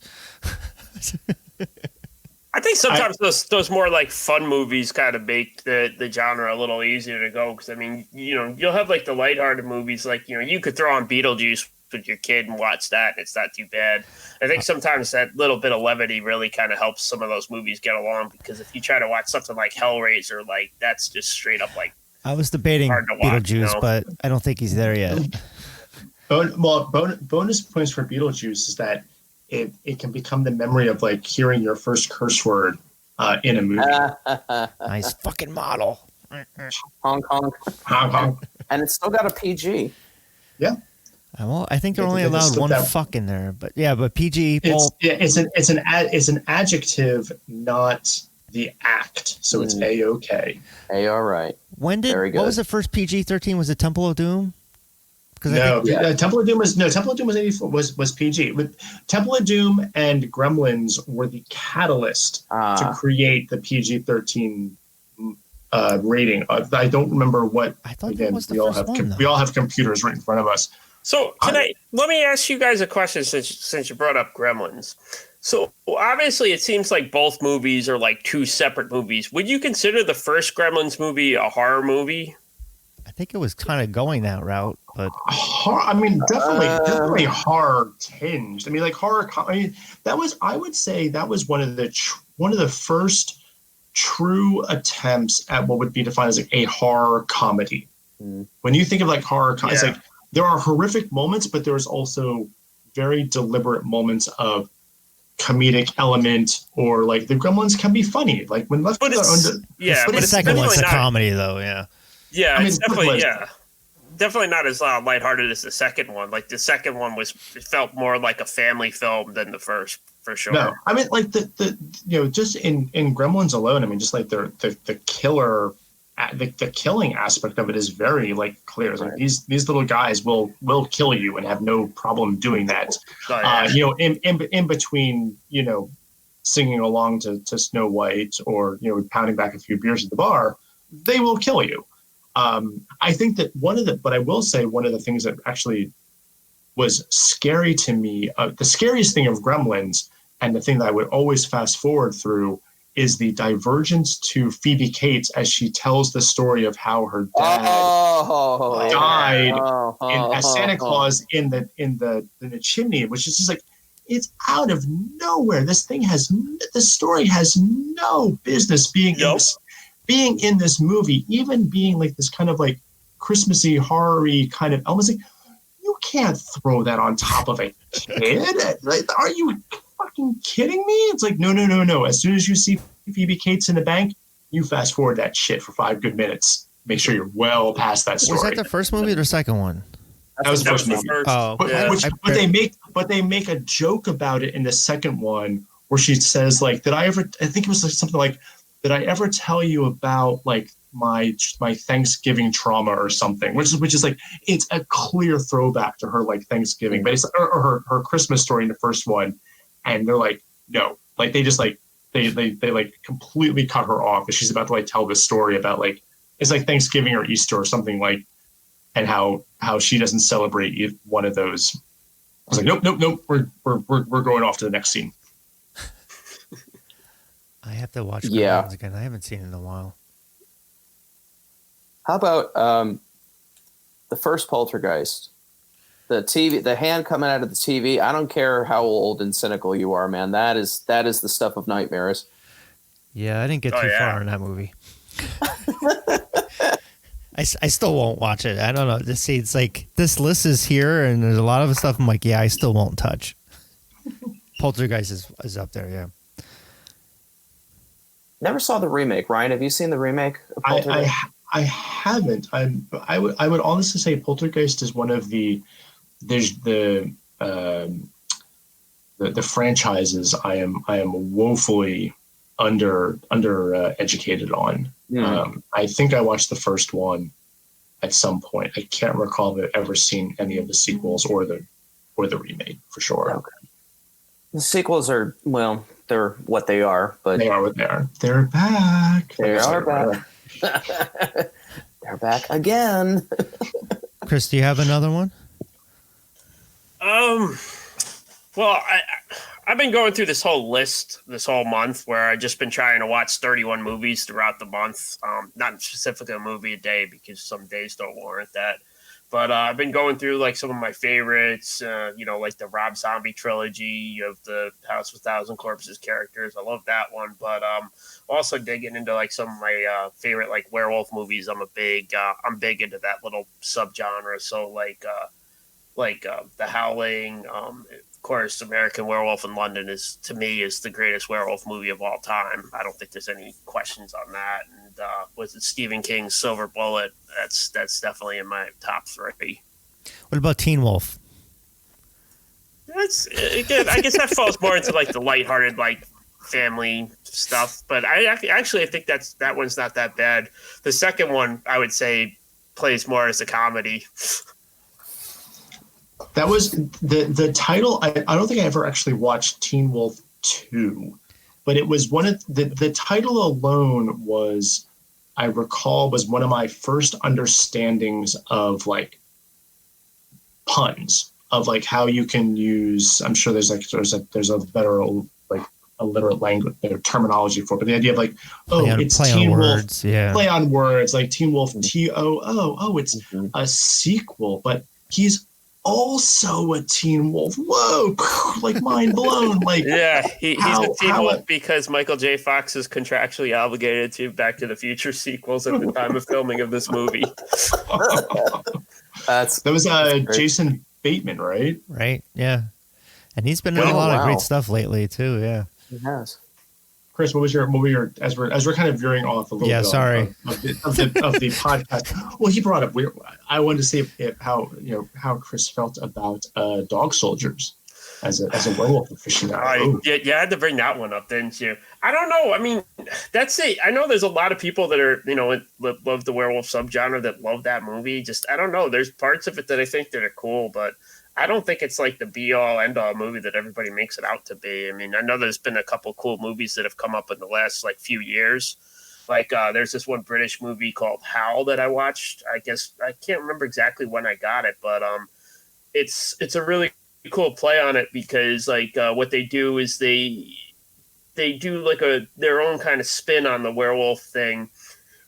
I think sometimes those more like fun movies kind of make the genre a little easier to go. Because I mean, you'll have like the lighthearted movies, like you could throw on Beetlejuice with your kid and watch that, and it's not too bad. I think sometimes that little bit of levity really kind of helps some of those movies get along. Because if you try to watch something like Hellraiser, like that's just straight up like I was debating Beetlejuice, but I don't think he's there yet. Bonus points for Beetlejuice is that it can become the memory of like hearing your first curse word in a movie. Nice fucking model. Hong Kong. And it's still got a PG. Yeah. Well, I think they're only allowed one fuck in there, but PG. It's an adjective, not the act. So it's A-OK. All right. What was the first PG-13? Was it Temple of Doom? Temple of Doom was 84, was PG. But Temple of Doom and Gremlins were the catalyst to create the PG-13 rating. I don't remember what. I thought again, we all have computers right in front of us. So let me ask you guys a question since you brought up Gremlins. So obviously it seems like both movies are like two separate movies. Would you consider the first Gremlins movie a horror movie? I think it was kind of going that route, but definitely horror tinged. I mean, like horror. I mean, I would say that was one of the first true attempts at what would be defined as like a horror comedy. When you think of like horror, it's like there are horrific moments, but there's also very deliberate moments of comedic element, or like the Gremlins can be funny. Like when left to their own. But the second one's a comedy, though. Yeah. Yeah, I mean, it's definitely not as lighthearted as the second one. Like the second one it felt more like a family film than the first, for sure. No, I mean, like the just in Gremlins alone, I mean, just like the killer, the killing aspect of it is very like clear. It's like these little guys will kill you and have no problem doing that. In between, singing along to Snow White or pounding back a few beers at the bar, they will kill you. I think that but I will say one of the things that actually was scary to me, the scariest thing of Gremlins, and the thing that I would always fast forward through, is the divergence to Phoebe Cates as she tells the story of how her dad died as Santa Claus in the chimney, which is just like, it's out of nowhere. The story has no business being in this movie, even being like this kind of like Christmassy, horror-y kind of almost like, you can't throw that on top of a kid. Like, are you fucking kidding me? It's like, no. As soon as you see Phoebe Cates in the bank, you fast forward that shit for 5 good minutes. Make sure you're well past that story. Was that the first movie or the second one? That was the first movie. But they make a joke about it in the second one where she says like, I think it was like something like, did I ever tell you about like my Thanksgiving trauma or something? Which is like, it's a clear throwback to her like Thanksgiving, but it's or her Christmas story in the first one, and they're like, no, like they just like they like completely cut her off because she's about to like tell this story about like it's like Thanksgiving or Easter or something like, and how she doesn't celebrate one of those. I was like, nope, we're going off to the next scene. I have to watch Gremlins again. I haven't seen it in a while. How about the first Poltergeist? The TV, the hand coming out of the TV. I don't care how old and cynical you are, man. That is the stuff of nightmares. Yeah, I didn't get too far in that movie. I still won't watch it. I don't know. It's like this list is here, and there's a lot of stuff I'm like, I still won't touch. Poltergeist is up there, yeah. Never saw the remake. Ryan, have you seen the remake of Poltergeist? I haven't. I would honestly say Poltergeist is one of the franchises I am woefully under educated on. I think I watched the first one at some point. I can't recall if I've ever seen any of the sequels or the remake for sure. Okay. The sequels are, well, they're what they are, but they are what they are. They're back. They are back. They're back again. Chris, do you have another one? Well, I've been going through this whole list this whole month where I've just been trying to watch 31 movies throughout the month. Not specifically a movie a day because some days don't warrant that. But I've been going through like some of my favorites, like the Rob Zombie trilogy of the House of 1,000 Corpses characters. I love that one. But also digging into like some of my favorite like werewolf movies. I'm big into that little subgenre. So like The Howling. Of course, American Werewolf in London is the greatest werewolf movie of all time. I don't think there's any questions on that. And was it Stephen King's Silver Bullet? That's definitely in my top 3. What about Teen Wolf? That's again, I guess that falls more into like the lighthearted like family stuff. But I think that one's not that bad. The second one I would say plays more as a comedy. That was the title. I don't think I ever actually watched Teen Wolf 2, but it was one of the title alone was, I recall, was one of my first understandings of like puns, of like how you can use. I'm sure there's a better like a literate language terminology for it, but the idea of like, it's Teen Wolf, play on words, like Teen Wolf TOO. It's a sequel, but he's also a Teen Wolf. Whoa, like mind blown. Like, yeah, he's a Teen Wolf because Michael J. Fox is contractually obligated to Back to the Future sequels at the time of filming of this movie. That was Jason Bateman, right? Right, yeah. And he's been in a lot of great stuff lately too. Yeah, he has. Chris, what was your as we're kind of veering off a little bit sorry. of the podcast. Well, he brought up I wanted to see how Chris felt about dog soldiers as a werewolf aficionado. You had to bring that one up, didn't you? I don't know. I mean, that's it. I know there's a lot of people that are love the werewolf subgenre that love that movie. Just I don't know. There's parts of it that I think that are cool, but I don't think it's like the be-all, end-all movie that everybody makes it out to be. I mean, I know there's been a couple cool movies that have come up in the last like few years. Like there's this one British movie called Howl that I watched. I guess I can't remember exactly when I got it, but it's a really cool play on it because like what they do is they do like their own kind of spin on the werewolf thing,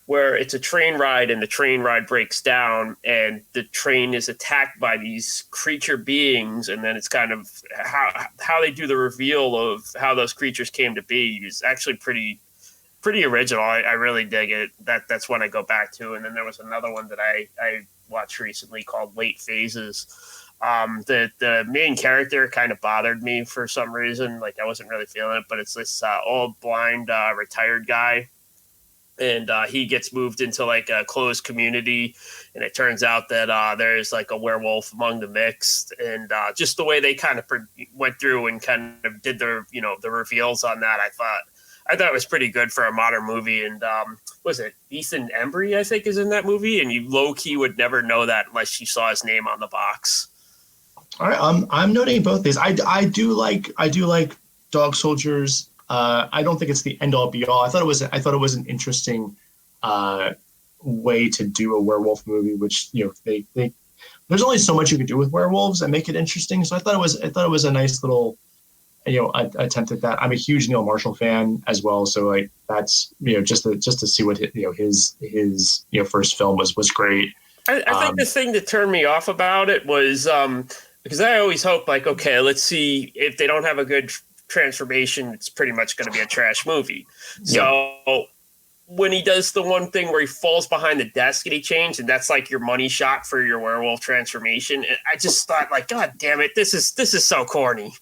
where it's a train ride and the train ride breaks down and the train is attacked by these creature beings. And then it's kind of how they do the reveal of how those creatures came to be is actually pretty original. I really dig it. That's one I go back to. And then there was another one that I watched recently called Late Phases. The main character kind of bothered me for some reason. Like I wasn't really feeling it, but it's this old blind retired guy. And he gets moved into like a closed community, and it turns out that there's like a werewolf among the mix. And just the way they kind of went through and kind of did the reveals on that, I thought it was pretty good for a modern movie. And was it Ethan Embry, I think, is in that movie, and you low key would never know that unless you saw his name on the box. All right, I'm noting both these. I do like Dog Soldiers. I don't think it's the end all be all. I thought it was an interesting way to do a werewolf movie, which they there's only so much you can do with werewolves and make it interesting. So I thought it was a nice little attempt at that. I'm a huge Neil Marshall fan as well, so like that's just to see what his first film was great. I think the thing that turned me off about it was because I always hope like, okay, let's see if they don't have a good transformation, it's pretty much going to be a trash movie. So when he does the one thing where he falls behind the desk and he changes, and that's like your money shot for your werewolf transformation, I just thought like, God damn it, this is so corny.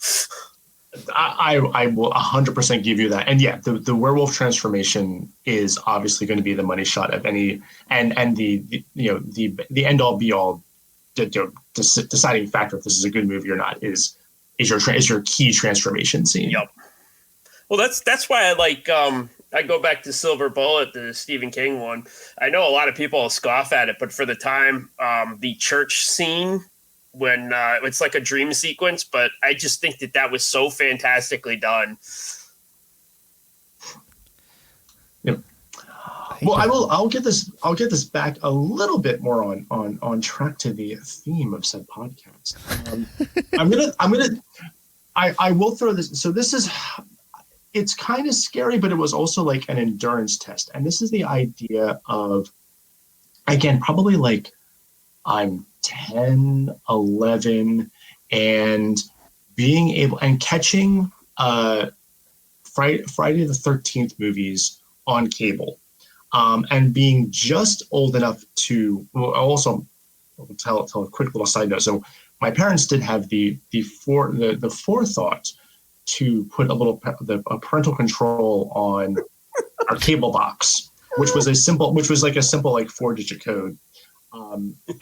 I will 100% give you that. And yeah, the werewolf transformation is obviously going to be the money shot of any, and the end all be all deciding factor if this is a good movie or not is your key transformation scene. Yep. Well, that's why I like I go back to Silver Bullet, the Stephen King one. I know a lot of people will scoff at it, but for the time, the church scene when it's like a dream sequence, but I just think that was so fantastically done. Yep. Well, I'll get this back a little bit more on track to the theme of said podcast. I will throw this. So it's kind of scary, but it was also like an endurance test. And this is the idea of, again, probably like I'm 10, 11, and being able and catching Friday the 13th movies on cable. And being just old enough to also tell a quick little side note. So my parents did have the forethought to put a parental control on our cable box, which was like a simple 4-digit code.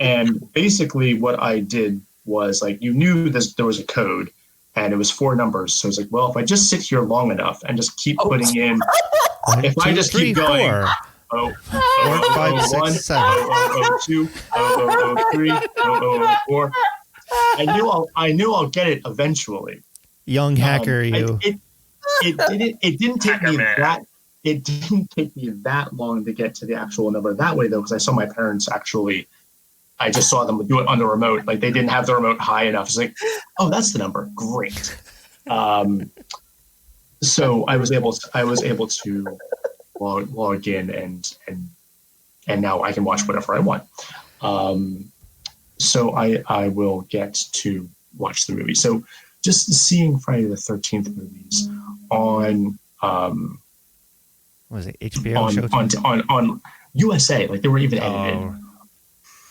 And basically what I did was like, you knew there was a code and it was 4 numbers. So it's like, well, if I just sit here long enough and just keep putting in, if I just keep going. 4. 4, 5, 6, 7. 2, 3, 4. I knew I'll get it eventually. Young hacker, you. It didn't take me that. It didn't take me that long to get to the actual number that way, though, because I saw my parents actually. I just saw them do it on the remote. Like they didn't have the remote high enough. It's like, oh, that's the number. Great. So I was able to log in and now I can watch whatever I want. So I will get to watch the movie. So just seeing Friday the 13th movies on what was it, HBO on USA, like they were even edited,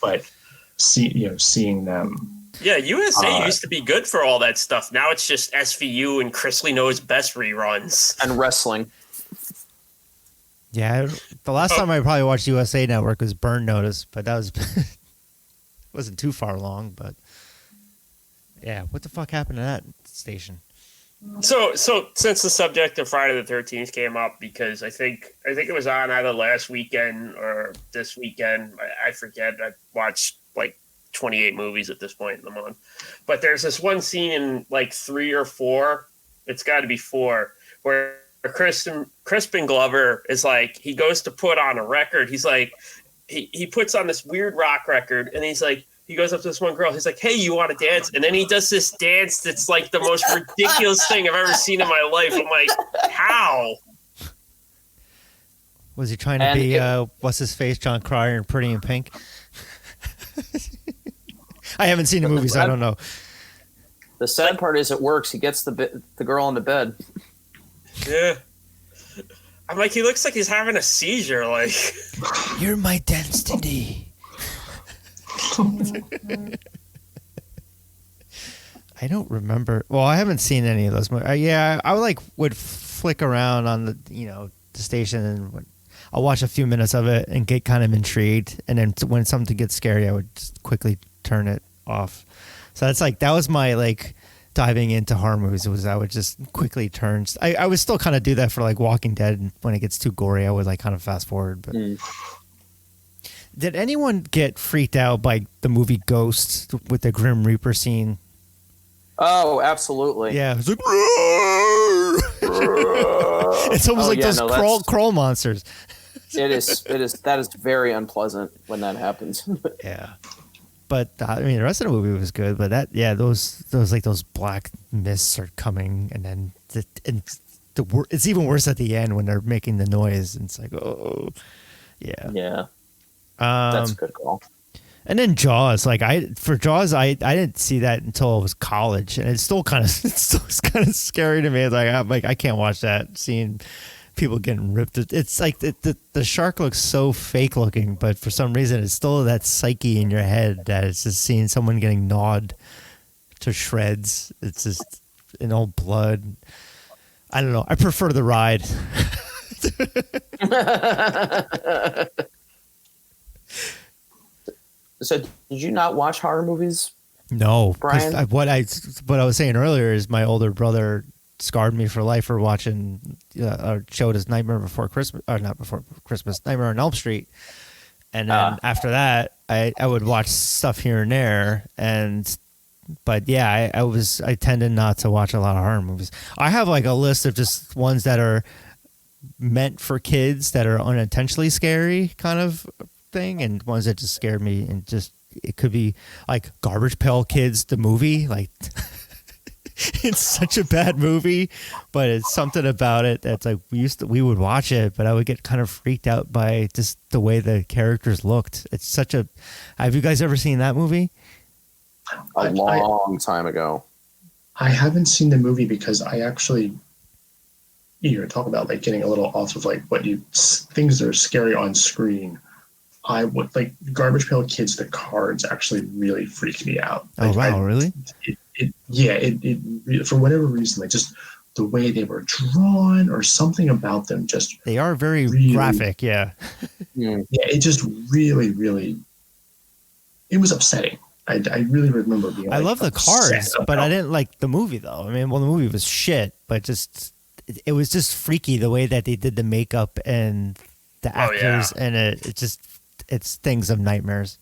but seeing them. Yeah, USA used to be good for all that stuff. Now it's just SVU and Chrisley Knows Best reruns and wrestling. Yeah, the last time I probably watched USA Network was Burn Notice, but that was wasn't too far along. But yeah, what the fuck happened to that station? So since the subject of Friday the 13th came up, because I think it was on either last weekend or this weekend, I forget. I watched like 28 movies at this point in the month, but there's this one scene in like 3 or 4. It's got to be 4 where Crispin Glover is like, he goes to put on a record. He's like, he puts on this weird rock record, and he's like, he goes up to this one girl. He's like, hey, you want to dance? And then he does this dance that's like the most ridiculous thing I've ever seen in my life. I'm like, how? Was he trying to be, what's his face, John Cryer in Pretty in Pink? I haven't seen the movie, so I don't know. The sad part is it works. He gets the girl into bed. Yeah. I'm like, he looks like he's having a seizure. Like, you're my destiny. I don't remember. Well, I haven't seen any of those movies. I would flick around on the station, and I'll watch a few minutes of it and get kind of intrigued. And then when something gets scary, I would just quickly turn it off. So that's like, that was my diving into horror movies, was I would just quickly turn. I would still kind of do that for like Walking Dead, and when it gets too gory, I would like kind of fast forward. But did anyone get freaked out by the movie Ghost with the Grim Reaper scene? Oh, absolutely. Yeah, it's like it's almost like those crawl monsters. It is. That is very unpleasant when that happens. Yeah. But I mean, the rest of the movie was good. But those black mists are coming, and then it's even worse at the end when they're making the noise. And it's like, oh, yeah, yeah, that's a good call. And then Jaws, I didn't see that until it was college, and it's still kind of scary to me. It's like I can't watch that, seeing people getting ripped. It's like the shark looks so fake looking, but for some reason it's still that psyche in your head that it's just seeing someone getting gnawed to shreds. It's just in old blood. I don't know. I prefer the ride. So did you not watch horror movies? No, Bryan? What I was saying earlier is my older brother scarred me for life for watching showed us Nightmare Before Christmas, or not Before Christmas, Nightmare on Elm Street. And then after that, I would watch stuff here and there, and But yeah, I tended not to watch a lot of horror movies. I have like a list of just ones that are meant for kids that are unintentionally scary kind of thing, and ones that just scared me, and just it could be like Garbage Pail Kids, the movie. Like it's such a bad movie, but it's something about it that's like we would watch it, but I would get kind of freaked out by just the way the characters looked. It's such a. Have you guys ever seen that movie? A long time ago. I haven't seen the movie because I actually, you talk about like getting a little off of like things that are scary on screen. I would like Garbage Pail Kids. The cards actually really freaked me out. Oh wow, really? It for whatever reason, like just the way they were drawn or something about them, just they are very really, graphic. Yeah. Yeah, it just really, it was upsetting. I really remember being. I love the cards, but I didn't like the movie though. I mean, well, the movie was shit, but just it was just freaky the way that they did the makeup and the actors, and it's things of nightmares.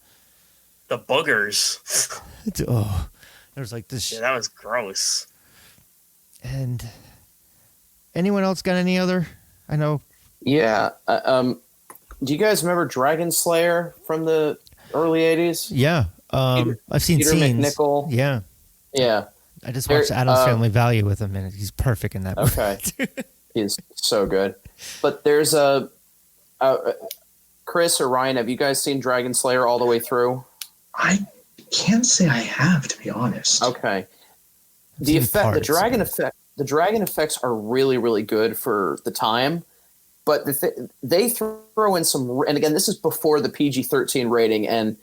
The boogers. There's like this. Yeah, that was gross. And anyone else got any other? I know. Yeah. Do you guys remember Dragon Slayer from the early 80s? Yeah. I've seen Peter scenes. McNichol. Yeah. Yeah. I just watched Addams Family Value with him, and he's perfect in that movie. Okay. He's so good. But there's Chris or Ryan, have you guys seen Dragon Slayer all the way through? I can't say I have, to be honest. Okay. The dragon effects are really, really good for the time, but they throw in some, and again, this is before the PG-13 rating, and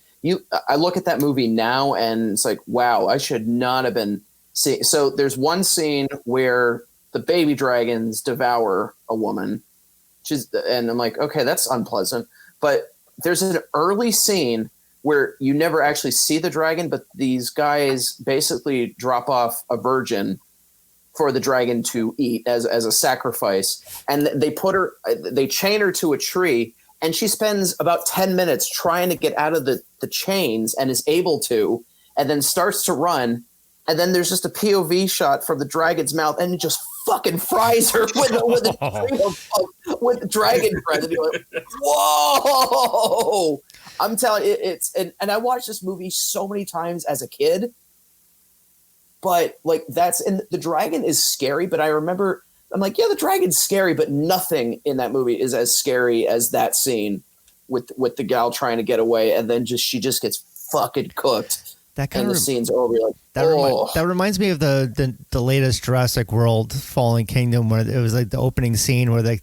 I look at that movie now and it's like, wow, I should not have been seeing. So there's one scene where the baby dragons devour a woman, and I'm like, okay, that's unpleasant. But there's an early scene where you never actually see the dragon, but these guys basically drop off a virgin for the dragon to eat as a sacrifice. And they chain her to a tree, and she spends about 10 minutes trying to get out of the chains and is able to, and then starts to run. And then there's just a POV shot from the dragon's mouth, and it just fucking fries her with dragon breath. And you're like, whoa! I'm telling you, and I watched this movie so many times as a kid, but like and the dragon is scary, but I remember I'm like, yeah, the dragon's scary, but nothing in that movie is as scary as that scene with the gal trying to get away, and then she just gets fucking cooked. That kind of the scenes over. Like, that reminds me of the latest Jurassic World Fallen Kingdom, where it was like the opening scene where they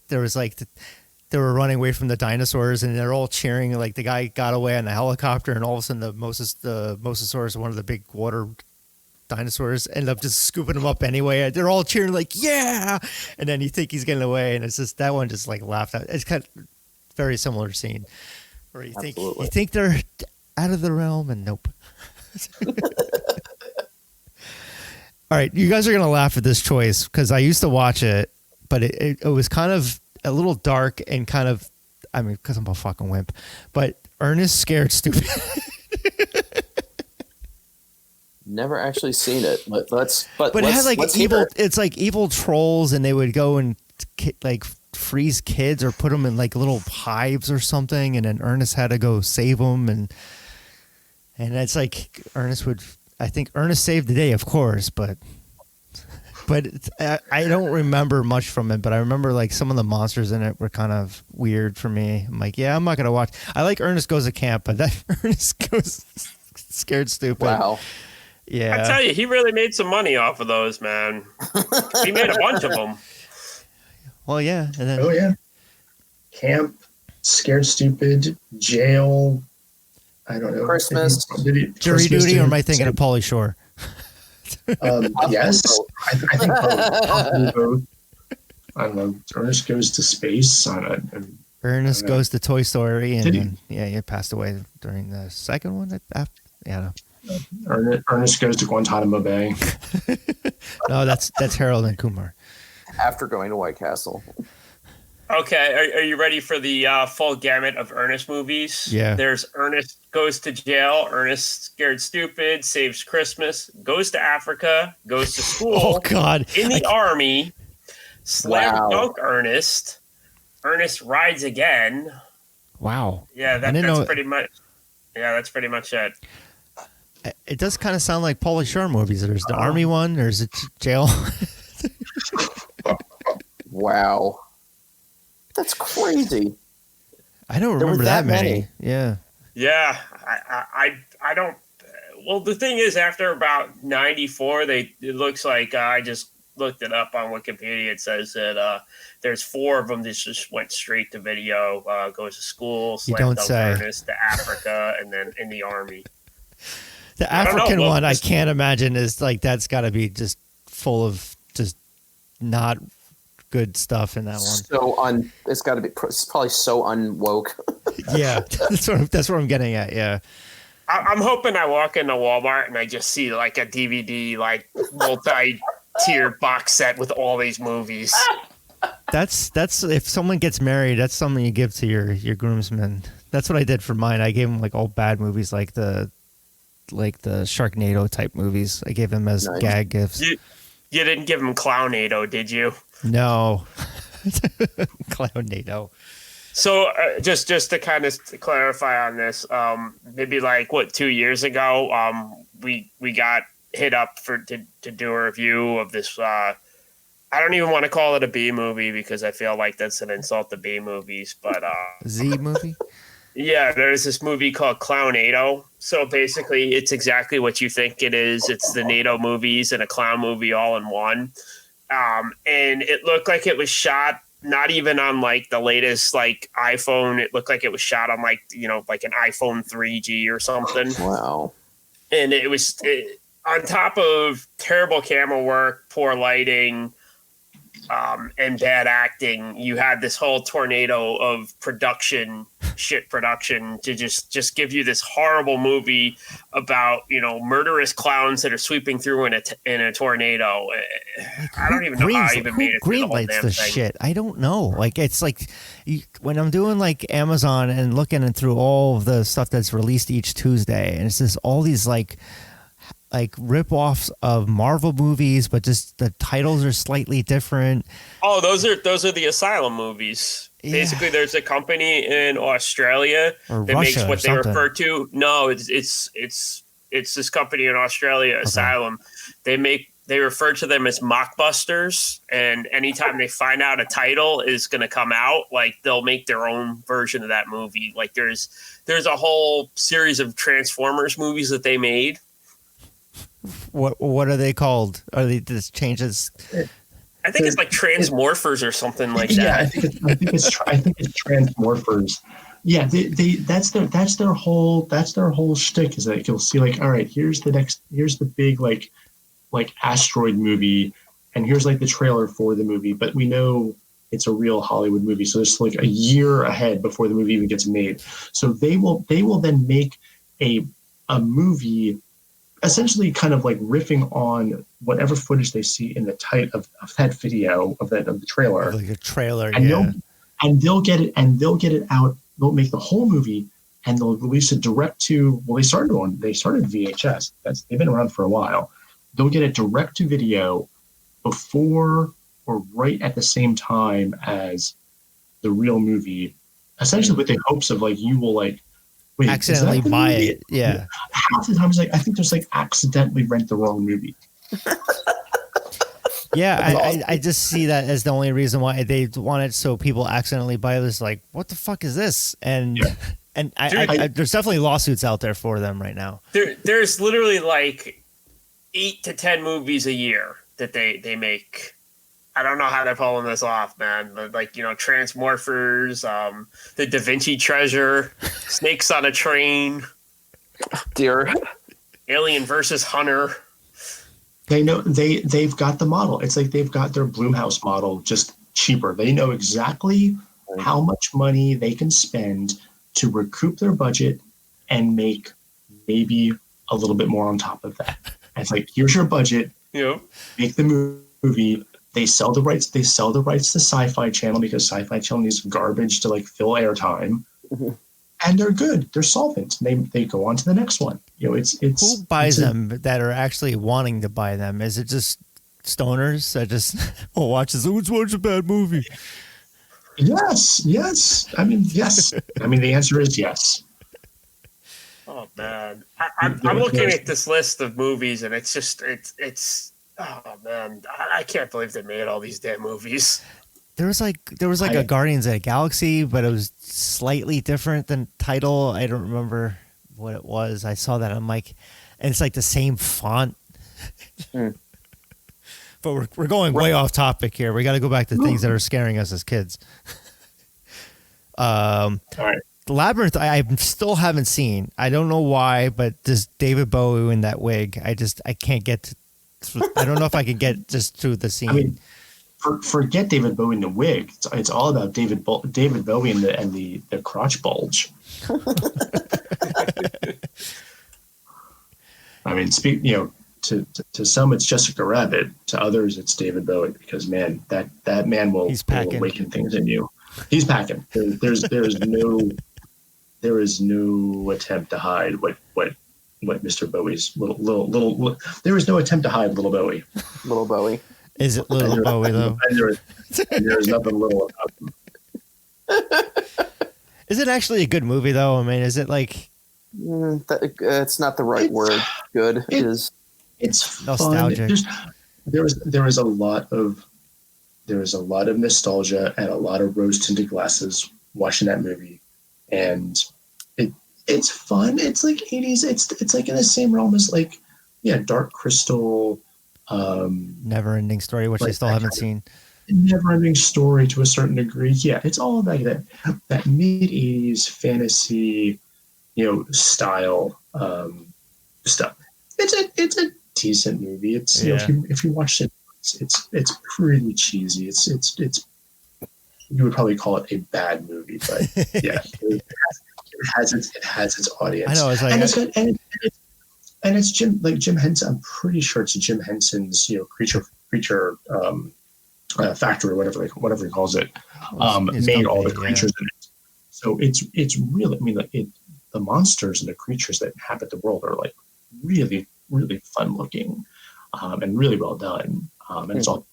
were running away from the dinosaurs, and they're all cheering. Like the guy got away on a helicopter, and all of a sudden the Mosasaurus, one of the big water dinosaurs, ended up just scooping him up anyway. They're all cheering like, yeah! And then you think he's getting away, and it's just that one just like laughed out. It's kind of very similar scene where you think they're out of the realm, and nope. All right, you guys are gonna laugh at this choice because I used to watch it, but it was kind of a little dark and kind of, I mean, because I'm a fucking wimp, but Ernest Scared Stupid. Never actually seen it, but it had like evil. It's like evil trolls, and they would go and like freeze kids or put them in like little hives or something, and then Ernest had to go save them, and it's like I think Ernest saved the day, of course, but I don't remember much from it, but I remember like some of the monsters in it were kind of weird for me. I'm like, yeah, I'm not gonna watch. I like Ernest Goes to Camp, but that Ernest Goes Scared Stupid. Wow. Yeah, I tell you, he really made some money off of those, man. He made a bunch of them. Well, yeah, and then Camp, Scared Stupid, Jail. I don't know. Christmas. Jury Duty, or am I thinking of Pauly Shore? Yes, I think probably both. I don't know. Ernest Goes to Space. Ernest Goes to Toy Story, and he passed away during the second one. Yeah. Ernest Goes to Guantanamo Bay. No, that's Harold and Kumar. After going to White Castle. Okay, are you ready for the full gamut of Ernest movies? Yeah. There's Ernest Goes to Jail, Ernest Scared Stupid, Saves Christmas, Goes to Africa, Goes to School. Oh, God. In the Army, Slam Wow. Dunk Ernest, Ernest Rides Again. Wow. Yeah, that's pretty much. Yeah, that's pretty much it. It does kind of sound like Pauly Shore movies. There's the Army one. There's a jail. Wow. That's crazy. I don't There were remember that that many. many. Yeah. Yeah, I don't. Well, the thing is, after about 94, it looks like I just looked it up on Wikipedia. It says that there's 4 of them that just went straight to video. Goes to School, You Slam don't Dunk say. Ernest, to Africa, and then in the Army. The I don't know, African well, one, I this- can't imagine is like, that's got to be just full of just not good stuff in that one. It's got to be. It's probably so unwoke. Yeah. That's what I'm getting at. Yeah. I'm hoping I walk into Walmart and I just see like a DVD, like multi-tier box set with all these movies. That's if someone gets married, that's something you give to your groomsmen. That's what I did for mine. I gave him like old bad movies, like the Sharknado type movies. I gave him as Nice. gag gifts. You didn't give him Clownado, did you? No. Clownado. So just to kind of clarify on this, maybe like 2 years ago, we got hit up to do a review of this. I don't even want to call it a B movie because I feel like that's an insult to B movies. But Z movie? yeah, there's this movie called Clownado. So basically, it's exactly what you think it is. It's the NATO movies and a clown movie all in one. And it looked like it was shot not even on like the latest like iPhone. It looked like it was shot on like an iPhone 3G or something. Wow. And it was on top of terrible camera work, poor lighting, and bad acting. You had this whole tornado of shit production to just give you this horrible movie about murderous clowns that are sweeping through in a tornado. I don't even know how I even made it through the whole damn the thing. shit? I don't know. Like it's like when I'm doing like Amazon and looking through all of the stuff that's released each Tuesday, and it's just all these like rip-offs of Marvel movies, but just the titles are slightly different. Oh, those are the Asylum movies. Yeah. Basically, there's a company in Australia Or that Russia makes or what they something. refer to. No, it's this company in Australia, Asylum. They refer to them as mockbusters, and anytime they find out a title is going to come out, like they'll make their own version of that movie. Like there's a whole series of Transformers movies that they made. What are they called? Are they just changes? I think it's like Transmorphers or something like that. Yeah, I think it's Transmorphers. Yeah, that's their whole shtick, is that you'll see like, all right, here's the big like asteroid movie, and here's like the trailer for the movie, but we know it's a real Hollywood movie, so it's like a year ahead before the movie even gets made. So they will then make a movie essentially kind of like riffing on whatever footage they see in the title of that video of the trailer. Like a trailer, And yeah. they'll get it out. They'll make the whole movie and they'll release it direct to. Well, they started VHS. They've been around for a while. They'll get it direct to video before or right at the same time as the real movie, essentially with the hopes of like you will like wait, Accidentally is that the buy movie? it. Yeah. Half the time it's like I think there's like accidentally rent the wrong movie. Yeah, I just see that as the only reason why they want it, so people accidentally buy this. Like, what the fuck is this? And there's definitely lawsuits out there for them right now. There's literally like 8 to 10 movies a year that they make. I don't know how they're pulling this off, man. But like, Transmorphers, the Da Vinci Treasure, Snakes on a Train, Dear. Alien versus Hunter. They know they've got the model. It's like they've got their Blumhouse model, just cheaper. They know exactly how much money they can spend to recoup their budget and make maybe a little bit more on top of that. And it's like, here's your budget. Yep. Make the movie. They sell the rights. They sell the rights to Sci-Fi Channel because Sci-Fi Channel needs garbage to like fill airtime, and they're good. They're solvent. They go on to the next one. You know, it's who buys them that are actually wanting to buy them? Is it just stoners that just watch this? Let's watch a bad movie. Yes. I mean, yes. I mean, the answer is yes. Oh man, I'm looking at this list of movies, and it's just it's. Oh man, I can't believe they made all these damn movies. There was like a Guardians of the Galaxy, but it was slightly different than title. I don't remember what it was. I saw that. I'm like, and it's like the same font. But we're going way off topic here. We got to go back to things that are scaring us as kids. All right. Labyrinth, I still haven't seen. I don't know why, but this David Bowie in that wig, I can't get to. I don't know if I can get just through the scene. I mean, forget David Bowie in the wig. It's all about David Bowie and the crotch bulge. I mean, to some it's Jessica Rabbit, to others it's David Bowie, because man, that man will awaken things in you. He's packing. There is no attempt to hide what Mr. Bowie's little. There is no attempt to hide little Bowie. Little Bowie. Is it little Bowie though? There is nothing little about him. Is it actually a good movie though? I mean, is it like? It's not the right word. Good is. It's nostalgic. There is a lot of nostalgia and a lot of rose-tinted glasses watching that movie, and it's fun. It's like 80s. It's like in the same realm as like Dark Crystal, Never-Ending Story, which I still haven't seen. Never-Ending Story to a certain degree. Yeah, it's all about that mid-80s fantasy, style stuff. It's a decent movie. It's if you watch it, it's pretty cheesy. It's you would probably call it a bad movie, but yeah, it has its audience. I know. It's like, and it's Jim Henson. I'm pretty sure it's Jim Henson's creature factory, whatever he calls it. Made all the creatures in it. So it's really. I mean, the monsters and the creatures that inhabit the world are like really, really fun looking, and really well done. And it's all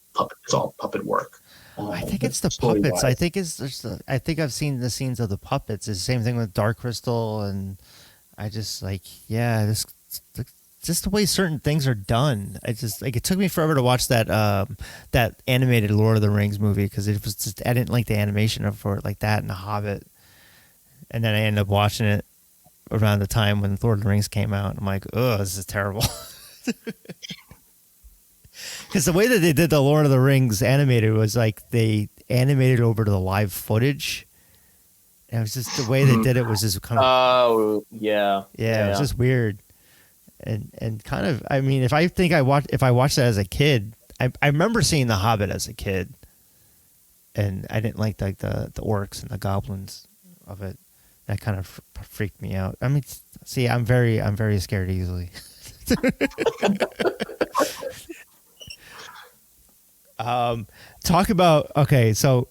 puppet work. I think it's the puppets. I think I've seen the scenes of the puppets. It's the same thing with Dark Crystal, and I just this just the way certain things are done. I just it took me forever to watch that animated Lord of the Rings movie, because it was just I didn't like the animation for it like that and The Hobbit, and then I ended up watching it around the time when Lord of the Rings came out. And I'm like, oh, this is terrible. Because the way that they did the Lord of the Rings animated was like they animated over to the live footage. And it was just the way they did it was just kind of. Oh yeah. It was just weird, and kind of. I mean, if I watched that as a kid, I remember seeing The Hobbit as a kid, and I didn't like the orcs and the goblins of it. That kind of freaked me out. I mean, see, I'm very scared easily. Talk about so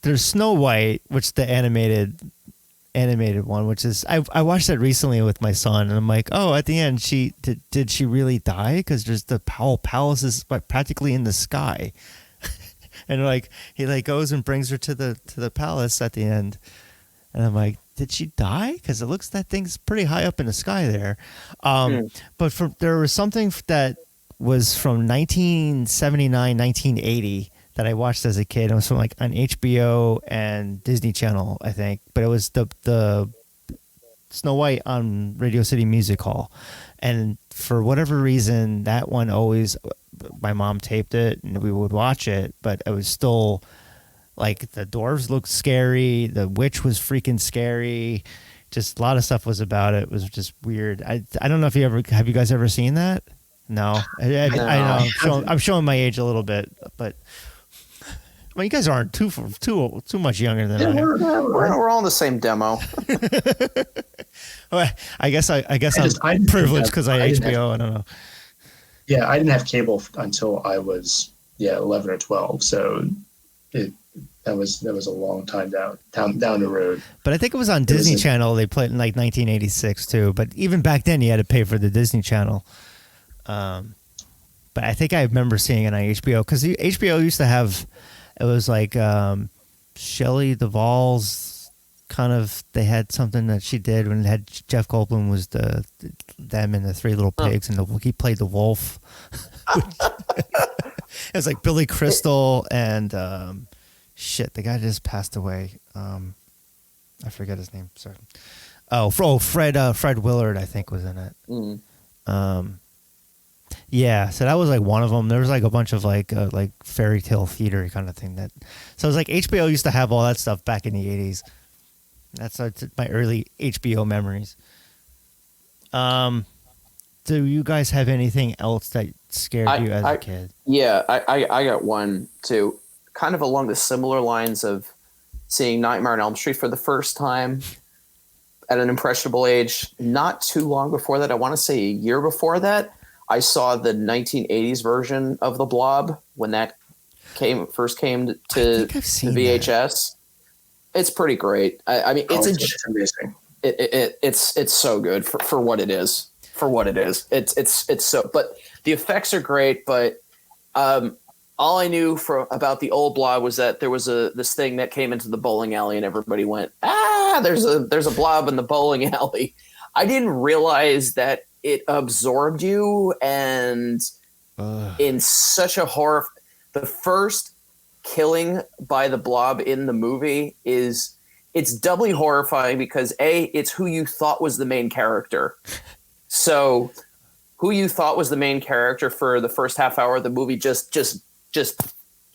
there's Snow White, which the animated one, which is I watched that recently with my son, and I'm like, oh, at the end did she really die? Because there's the whole palace is practically in the sky, and like he goes and brings her to the palace at the end, and I'm like, did she die? Because it looks that thing's pretty high up in the sky there, but there was something that was from 1979, 1980 that I watched as a kid. It was from on HBO and Disney Channel, I think. But it was the Snow White on Radio City Music Hall. And for whatever reason, that one always, my mom taped it and we would watch it. But it was still the dwarves looked scary. The witch was freaking scary. Just a lot of stuff was about it. It was just weird. I don't know if have you guys ever seen that? No, I know. I'm showing my age a little bit, but you guys aren't too much younger than I am. We're all in the same demo. Well, I guess I'm privileged because I HBO. I don't know. Yeah, I didn't have cable until I was 11 or 12. So that was a long time down the road. But I think it was on Disney Channel. They played in like 1986 too. But even back then, you had to pay for the Disney Channel. But I think I remember seeing it on HBO because HBO used to have, it was like Shelley Duvall's kind of, they had something that she did when it had Jeff Goldblum was them and the Three Little Pigs, and he played the wolf. It was like Billy Crystal and the guy just passed away. I forget his name. Sorry. Fred Willard, I think, was in it. Yeah, so that was like one of them. There was like a bunch of like fairy tale theater kind of thing so it was like HBO used to have all that stuff back in the 80s. That's my early HBO memories. Do you guys have anything else that scared you as a kid? Yeah, I got one too, kind of along the similar lines of seeing Nightmare on Elm Street for the first time at an impressionable age. Not too long before that, I want to say a year before that, I saw the 1980s version of the Blob when that first came to VHS. That. It's pretty great. I mean, it's amazing. It's so good for what it is. For what it is, it's so. But the effects are great. But all I knew about the old Blob was that there was this thing that came into the bowling alley, and everybody went, there's a Blob in the bowling alley. I didn't realize that it absorbed you, and in such a horror. The first killing by the Blob in the movie it's doubly horrifying because it's who you thought was the main character. So who you thought was the main character for the first half hour of the movie just gets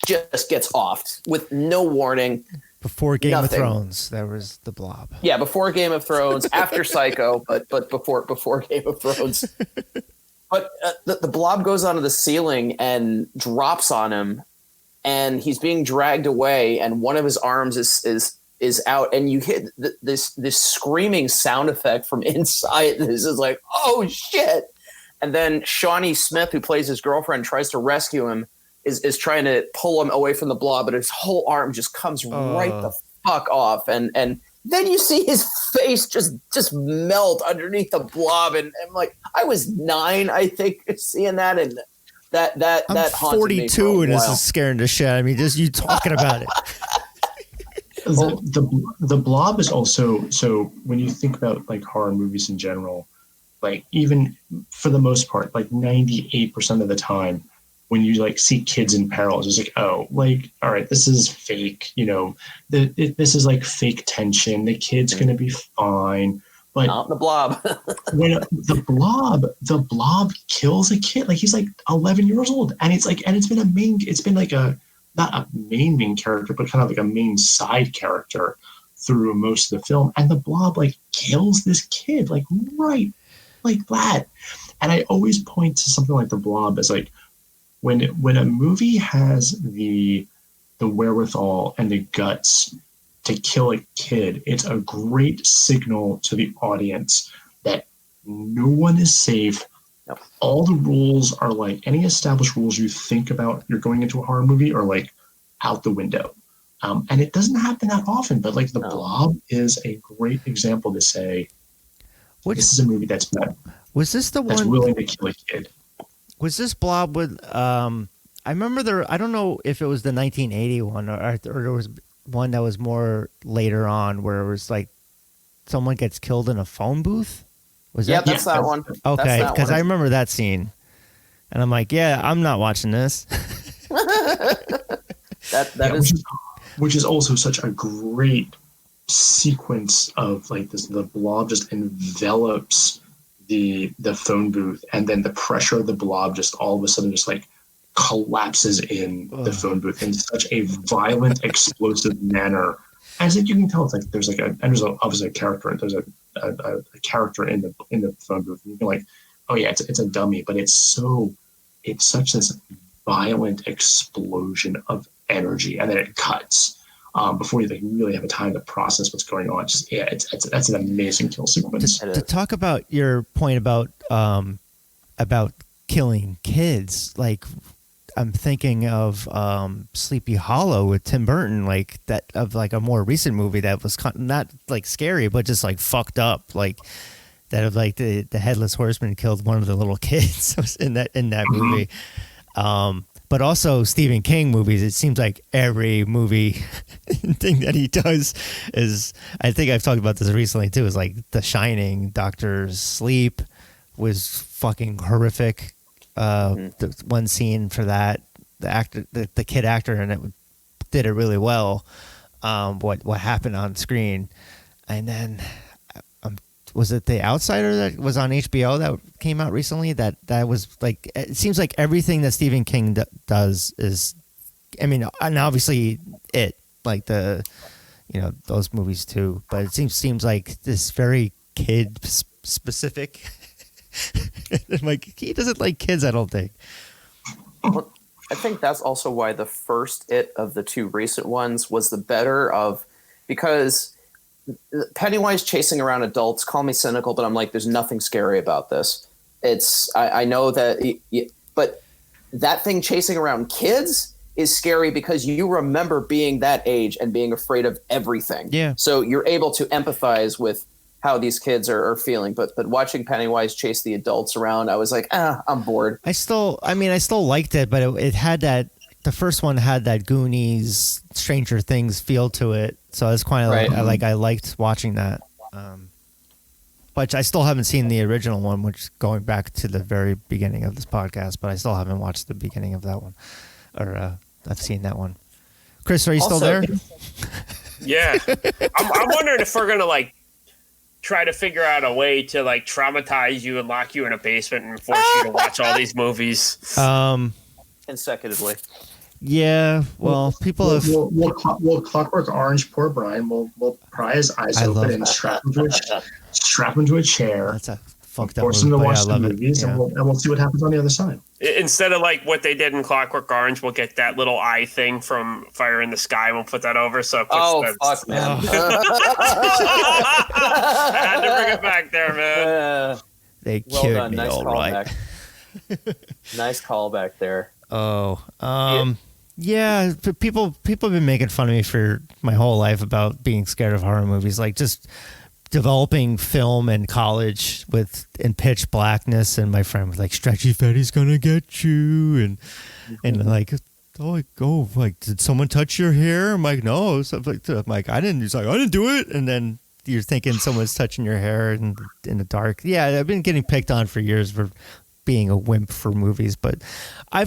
offed with no warning. Before Game of Thrones, there was the Blob. Yeah, before Game of Thrones, after Psycho, but before Game of Thrones. But the Blob goes onto the ceiling and drops on him, and he's being dragged away, and one of his arms is out, and you hit this screaming sound effect from inside. This is like, oh shit! And then Shawnee Smith, who plays his girlfriend, tries to rescue him, is trying to pull him away from the Blob, but his whole arm just comes right the fuck off, and then you see his face just melt underneath the Blob, and I'm like, I was 9, I think, seeing that, and that I'm haunted 42 me for a and this while. is scaring the shit out of me. Just you talking about it. The Blob is also, so when you think about like horror movies in general, like even for the most part, like 98% of the time, when you like see kids in peril, it's like, oh, like, all right, this is fake, this is like fake tension. The kid's going to be fine. But not the Blob. when the blob kills a kid, like he's like 11 years old, and it's been like a, not a main character, but kind of like a main side character through most of the film. And the Blob like kills this kid, like right like that. And I always point to something like the Blob as like, when a movie has the wherewithal and the guts to kill a kid, it's a great signal to the audience that no one is safe. Yep. All the rules are like any established rules you think about you're going into a horror movie are like out the window. And it doesn't happen that often, but like the Blob is a great example to say, this is a movie that's willing to kill a kid. Was this Blob with, I remember I don't know if it was the 1980 one or there was one that was more later on where it was like someone gets killed in a phone booth? Was that? That's that one. Okay, because I remember that scene. And I'm like, yeah, I'm not watching this. Which is also such a great sequence of like this. The Blob just envelops the phone booth, and then the pressure of the Blob just all of a sudden just like collapses in the phone booth in such a violent, explosive manner. As if you can tell, it's like there's obviously a character. There's a character in the phone booth, and you can like, oh yeah, it's a dummy, but it's such this violent explosion of energy, and then it cuts before you like really have a time to process what's going on. That's an amazing kill sequence. To talk about your point about killing kids, like I'm thinking of Sleepy Hollow with Tim Burton, like that, of like a more recent movie that was not like scary, but just like fucked up, like that of like the headless horseman killed one of the little kids in that movie. But also Stephen King movies. It seems like every movie thing that he does is, I think I've talked about this recently too, is like The Shining, Doctor Sleep was fucking horrific. The one scene for that, the kid actor in it did it really well. What happened on screen, and then was it The Outsider that was on HBO that came out recently? That was like, it seems like everything that Stephen King does is, I mean, and obviously it, like the, you know, those movies too. But it seems like this very kid specific. Like, he doesn't like kids, I don't think. Well, I think that's also why the first It of the two recent ones was the better of, because Pennywise chasing around adults, call me cynical, but I'm like, there's nothing scary about this. It's, I know that, but that thing chasing around kids is scary because you remember being that age and being afraid of everything. Yeah. So you're able to empathize with how these kids are feeling. But watching Pennywise chase the adults around, I was like, I'm bored. I still liked it, but it had that, the first one had that Goonies, Stranger Things feel to it. So it's kind of right. I liked watching that. But I still haven't seen the original one, which going back to the very beginning of this podcast, but I still haven't watched the beginning of that one. Or I've seen that one. Chris, are you still there? Yeah. I'm wondering if we're going to like try to figure out a way to like traumatize you and lock you in a basement and force you to watch all these movies. Consecutively. Yeah, well, people have. We'll Clockwork Orange poor Bryan. We'll pry his eyes open and strap him to a chair. That's a fucked up. Force him to watch the movies, and we'll see what happens on the other side. Instead of like what they did in Clockwork Orange, we'll get that little eye thing from Fire in the Sky. We'll put that over. So it puts fuck, man! I had to bring it back there, man. They cured me, nice all right. Nice callback there. Oh, yeah. People have been making fun of me for my whole life about being scared of horror movies, like just developing film in college in pitch blackness, and my friend was like, "Stretchy Fetty's gonna get you," and like, like, did someone touch your hair? I'm like, no. So I'm like, I didn't. He's like, I didn't do it, and then you're thinking someone's touching your hair in the dark. Yeah, I've been getting picked on for years for being a wimp for movies, but I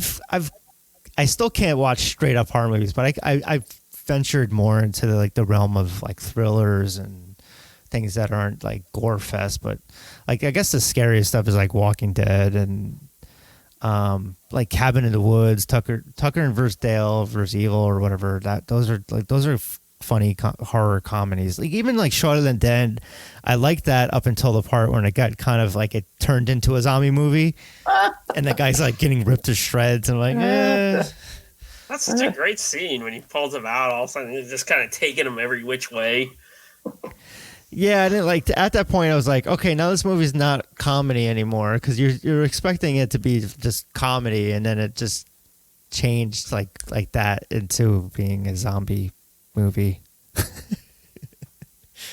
still can't watch straight up horror movies, but I've ventured more into the realm of like thrillers and things that aren't like gore fest, but like I guess the scariest stuff is like Walking Dead and like Cabin in the Woods, Tucker and Dale versus Evil or whatever. Those are funny horror comedies. Like even like Shorter Than Dead, I liked that up until the part when it got kind of like it turned into a zombie movie, and the guy's like getting ripped to shreds, and I'm like, That's such a great scene when he pulls him out. All of a sudden, he's just kind of taking him every which way. Yeah, I didn't like. At that point, I was like, okay, now this movie's not comedy anymore because you're expecting it to be just comedy, and then it just changed like that into being a zombie movie.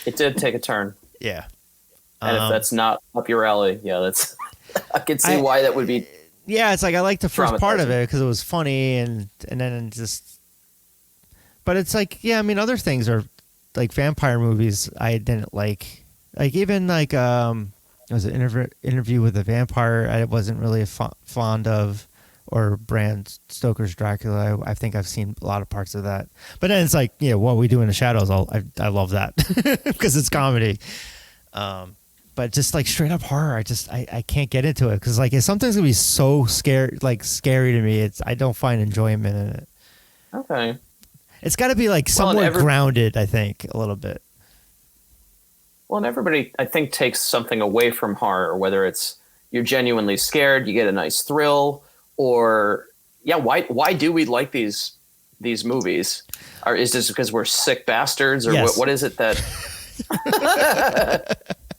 It did take a turn. Yeah. And if that's not up your alley, that's I can see why that would be. Yeah, it's like I liked the first part of it because it was funny and then just. But it's like, yeah, I mean, other things are like vampire movies I didn't like. Like even like it was an interview with a vampire I wasn't really fond of, or Bram Stoker's Dracula. I think I've seen a lot of parts of that. But then it's like, What We Do in the Shadows. I love that because it's comedy. But just like straight up horror, I can't get into it because like if something's gonna be so scary to me, I don't find enjoyment in it. Okay. It's got to be like somewhat grounded, I think, a little bit. Well, and everybody, I think, takes something away from horror, whether it's you're genuinely scared, you get a nice thrill, or why do we like these movies? Or is this because we're sick bastards, or yes. what is it that?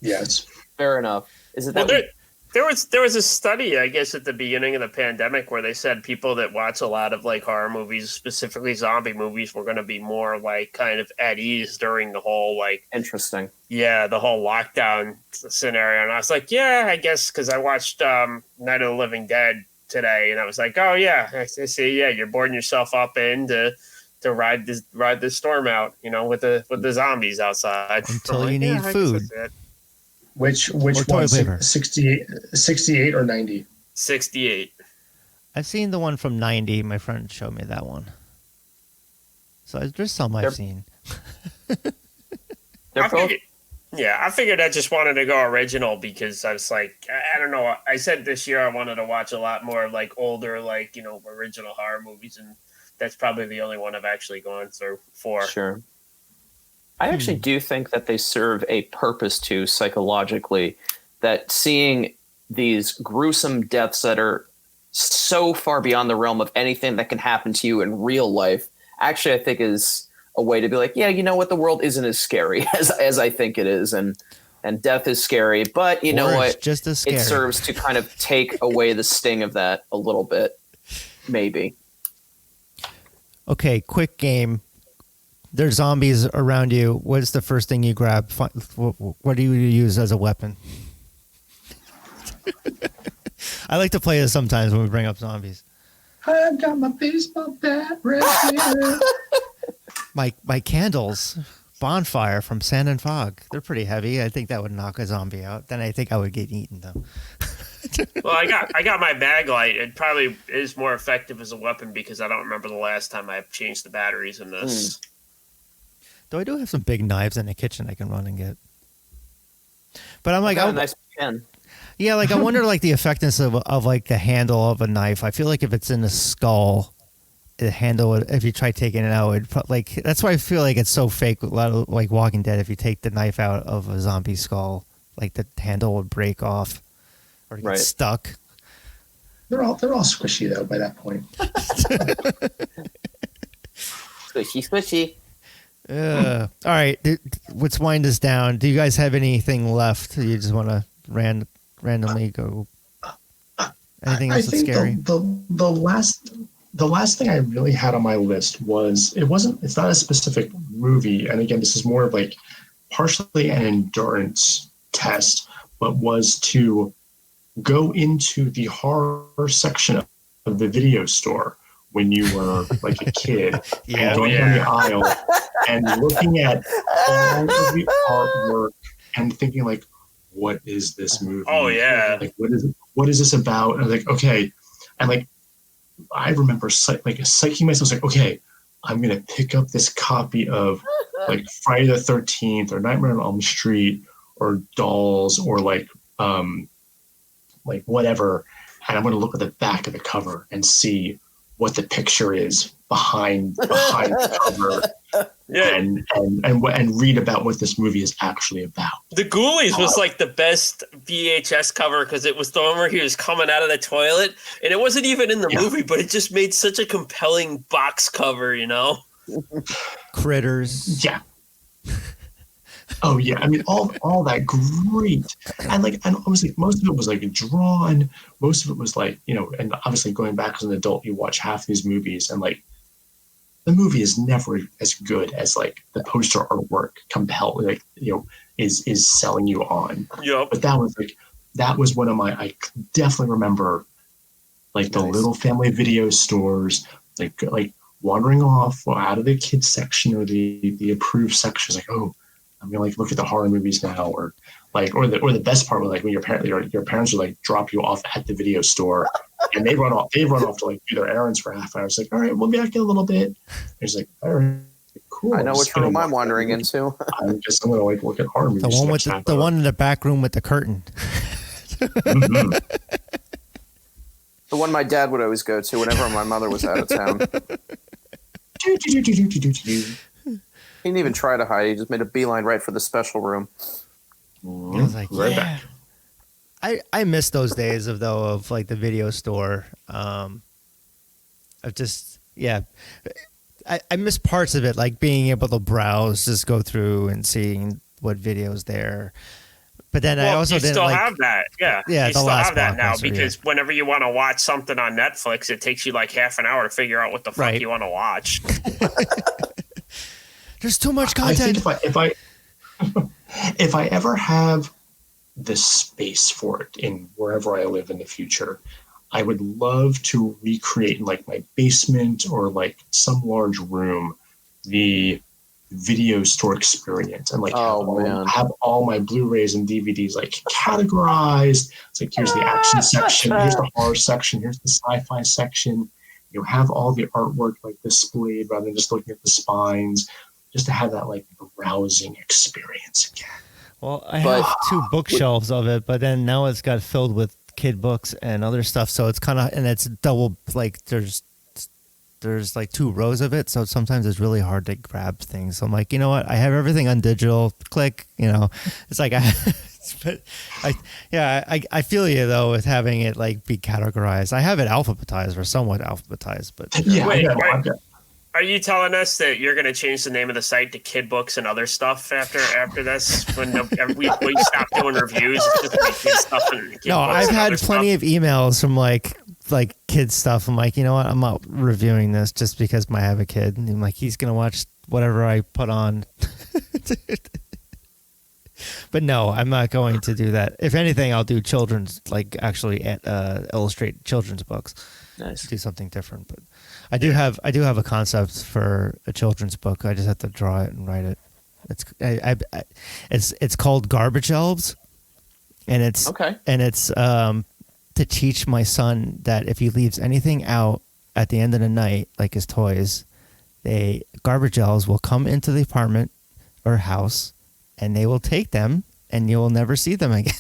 Yes. Fair enough. Is it that There was a study, I guess, at the beginning of the pandemic where they said people that watch a lot of like horror movies, specifically zombie movies, were going to be more like kind of at ease during the whole like Interesting. the whole lockdown scenario. And I was like, yeah, I guess, because I watched Night of the Living Dead today, and I was like, oh yeah, I see, yeah, you're boarding yourself up in to ride the storm out, with the zombies outside until you need food. Which Or toilet one? paper. 68 or 90? 68. I've seen the one from 90. My friend showed me that one. So there's some I've seen. They're both. I figured I just wanted to go original because I was like, I don't know. I said this year I wanted to watch a lot more like older, like, original horror movies, and that's probably the only one I've actually gone through for. Sure. I actually do think that they serve a purpose to psychologically, that seeing these gruesome deaths that are so far beyond the realm of anything that can happen to you in real life, actually I think is a way to be like, yeah, you know what, the world isn't as scary as I think it is, and death is scary, but you know what, just as scary. It serves to kind of take away the sting of that a little bit, maybe. Okay, quick game. There's zombies around you. What's the first thing you grab? What do you use as a weapon? I like to play this sometimes when we bring up zombies. I've got my baseball bat right here. My candles, bonfire from Sand and Fog. They're pretty heavy. I think that would knock a zombie out. Then I think I would get eaten though. Well, I got my bag light. It probably is more effective as a weapon because I don't remember the last time I changed the batteries in this. Though I do have some big knives in the kitchen I can run and get. But I'm like, Nice pen. Yeah, like I wonder like the effectiveness of like the handle of a knife. I feel like if it's in the skull, the handle, if you try taking it out, like that's why I feel like it's so fake. A lot of, like Walking Dead, if you take the knife out of a zombie skull, like the handle would break off or get stuck. They're all squishy though by that point. Squishy. All right, let's wind this down. Do you guys have anything left? You just want to randomly go? Anything else that's scary? The last thing I really had on my list was it's not a specific movie, and again, this is more of like partially an endurance test, but was to go into the horror section of the video store when you were like a kid, and going down the aisle and looking at all of the artwork and thinking like, what is this movie? Oh yeah. Like what is this about? And I was like, okay. And like, I remember psyching myself like, okay, I'm going to pick up this copy of like Friday the 13th or Nightmare on Elm Street or Dolls or like whatever. And I'm going to look at the back of the cover and see what the picture is behind the cover, and read about what this movie is actually about. The Ghoulies was like the best VHS cover because it was the one where he was coming out of the toilet, and it wasn't even in the movie, but it just made such a compelling box cover, Critters. Yeah. Oh yeah, I mean all that great, and obviously most of it was like drawn, most of it was like and obviously going back as an adult, you watch half these movies and like the movie is never as good as like the poster artwork is selling you on. Yep. But that was one of I definitely remember like the little family video stores like wandering off out of the kids section or the approved section, like, oh, I'm gonna like look at the horror movies now, or the best part was like when your parents would like drop you off at the video store and they run off to like do their errands for half an hour. It's like, all right, we'll be back in a little bit. It's like, all right, cool. I know which room I'm wandering into. I'm gonna like look at horror movies. The one in the back room with the curtain. Mm-hmm. The one my dad would always go to whenever my mother was out of town. He didn't even try to hide. He just made a beeline right for the special room. I was like, yeah. I miss those days of like the video store. I miss parts of it, like being able to browse, just go through and seeing what videos there. But then I also didn't still like, have that. Yeah. Yeah, You the still last have that now blockbuster, because whenever you want to watch something on Netflix, it takes you like half an hour to figure out what the fuck you want to watch. There's too much I content. think if I ever have the space for it in wherever I live in the future, I would love to recreate in like my basement or like some large room the video store experience and like have all my Blu-rays and DVDs like categorized. It's like, here's the action section, here's the horror section, here's the sci-fi section. You have all the artwork like displayed rather than just looking at the spines, just to have that like browsing experience again. Well, I have 2 bookshelves of it, but then now it's got filled with kid books and other stuff. So it's kind of, and it's double, like there's like 2 rows of it. So sometimes it's really hard to grab things. So I'm like, you know what? I have everything on digital. Click, it's like, I feel you though with having it like be categorized. I have it alphabetized or somewhat alphabetized, but Are you telling us that you're going to change the name of the site to Kid Books and Other Stuff after this? When we stop doing reviews, it's just like kid stuff and kid no, books I've and had other plenty stuff. of emails from like kids stuff. I'm like, you know what? I'm not reviewing this just because I have a kid. And I'm like, he's going to watch whatever I put on. But no, I'm not going to do that. If anything, I'll do children's, like actually illustrate children's books. Nice. Do something different, but I do have a concept for a children's book. I just have to draw it and write it. It's called Garbage Elves, and it's to teach my son that if he leaves anything out at the end of the night, like his toys, garbage elves will come into the apartment or house, and they will take them, and you will never see them again.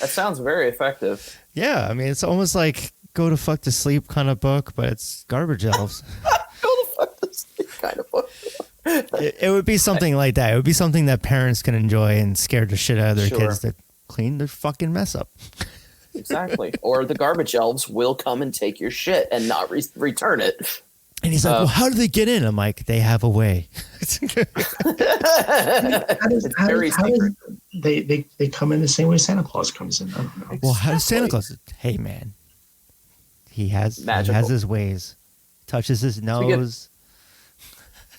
That sounds very effective. Yeah, I mean, it's almost like go to fuck to sleep kind of book, but it's garbage elves. Go to fuck to sleep kind of book. It would be something like that. It would be something that parents can enjoy and scare the shit out of their kids to clean their fucking mess up. Exactly. Or the garbage elves will come and take your shit and not return it. And he's like, well, how do they get in? I'm like, they have a way. They come in the same way Santa Claus comes in. I don't know. Well, how does Santa Claus? Hey, man. He has his ways. Touches his nose.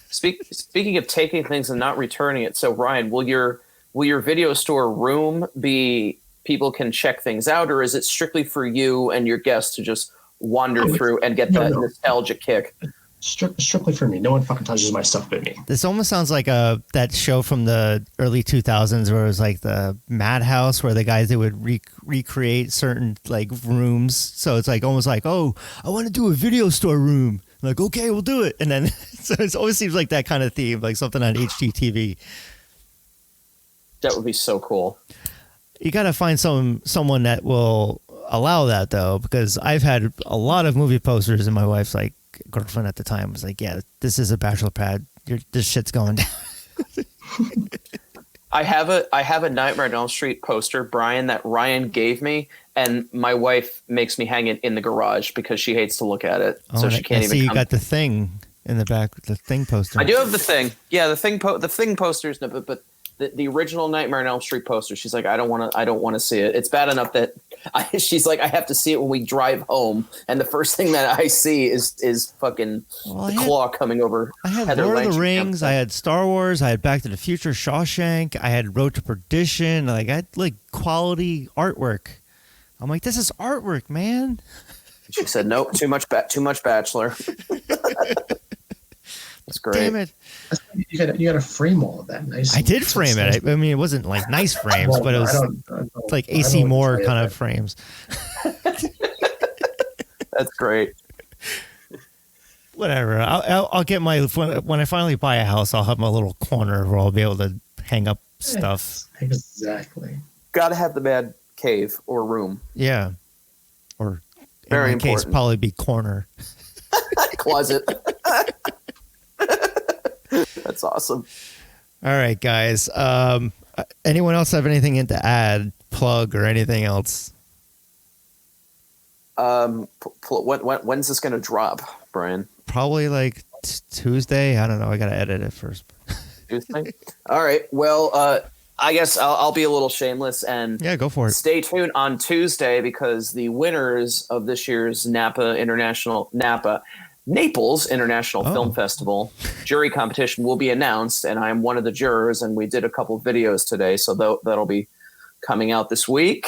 Speaking of taking things and not returning it, so Ryan, will your video store room be people can check things out, or is it strictly for you and your guests to just wander through and get that nostalgia kick? Strictly for me. No one fucking touches my stuff but me. This almost sounds like that show from the early 2000s where it was like the Madhouse, where the guys, they would recreate certain like rooms. So it's like almost like, oh, I want to do a video store room. I'm like, okay, we'll do it. And then so it always seems like that kind of theme, like something on HGTV. That would be so cool. You got to find someone that will allow that though, because I've had a lot of movie posters, and my wife's like, girlfriend at the time was like, yeah, this is a bachelor pad. This shit's going down. I have a Nightmare on Elm Street poster, Bryan, that Ryan gave me, and my wife makes me hang it in the garage because she hates to look at it. So she can't even. You got the Thing in the back, the Thing poster. I do have the Thing. Yeah, the Thing posters, but the original Nightmare on Elm Street poster. She's like, I don't want to see it. It's bad enough that she's like, I have to see it when we drive home, and the first thing that I see is fucking the claw coming over. I had Lord of the Rings. I had Star Wars. I had Back to the Future, Shawshank. I had Road to Perdition. Like, I had like quality artwork. I'm like, this is artwork, man. She said, nope, too much Bachelor. That's great. Damn it. You got to frame all of that nice. I did frame it. I mean, it wasn't like nice frames, but it was like AC Moore kind of frames. That's great. Whatever. I'll get when I finally buy a house, I'll have my little corner where I'll be able to hang up stuff. Exactly. Got to have the bad cave or room. Yeah. Or very in my case, probably be corner. Closet. That's awesome. All right, guys. Anyone else have anything to add, plug, or anything else? When's this going to drop, Bryan? Probably like Tuesday. I don't know. I got to edit it first. Tuesday. All right. Well, I guess I'll be a little shameless and go for it. Stay tuned on Tuesday because the winners of this year's Naples International Film Festival jury competition will be announced, and I'm one of the jurors. And we did a couple of videos today, so that'll be coming out this week.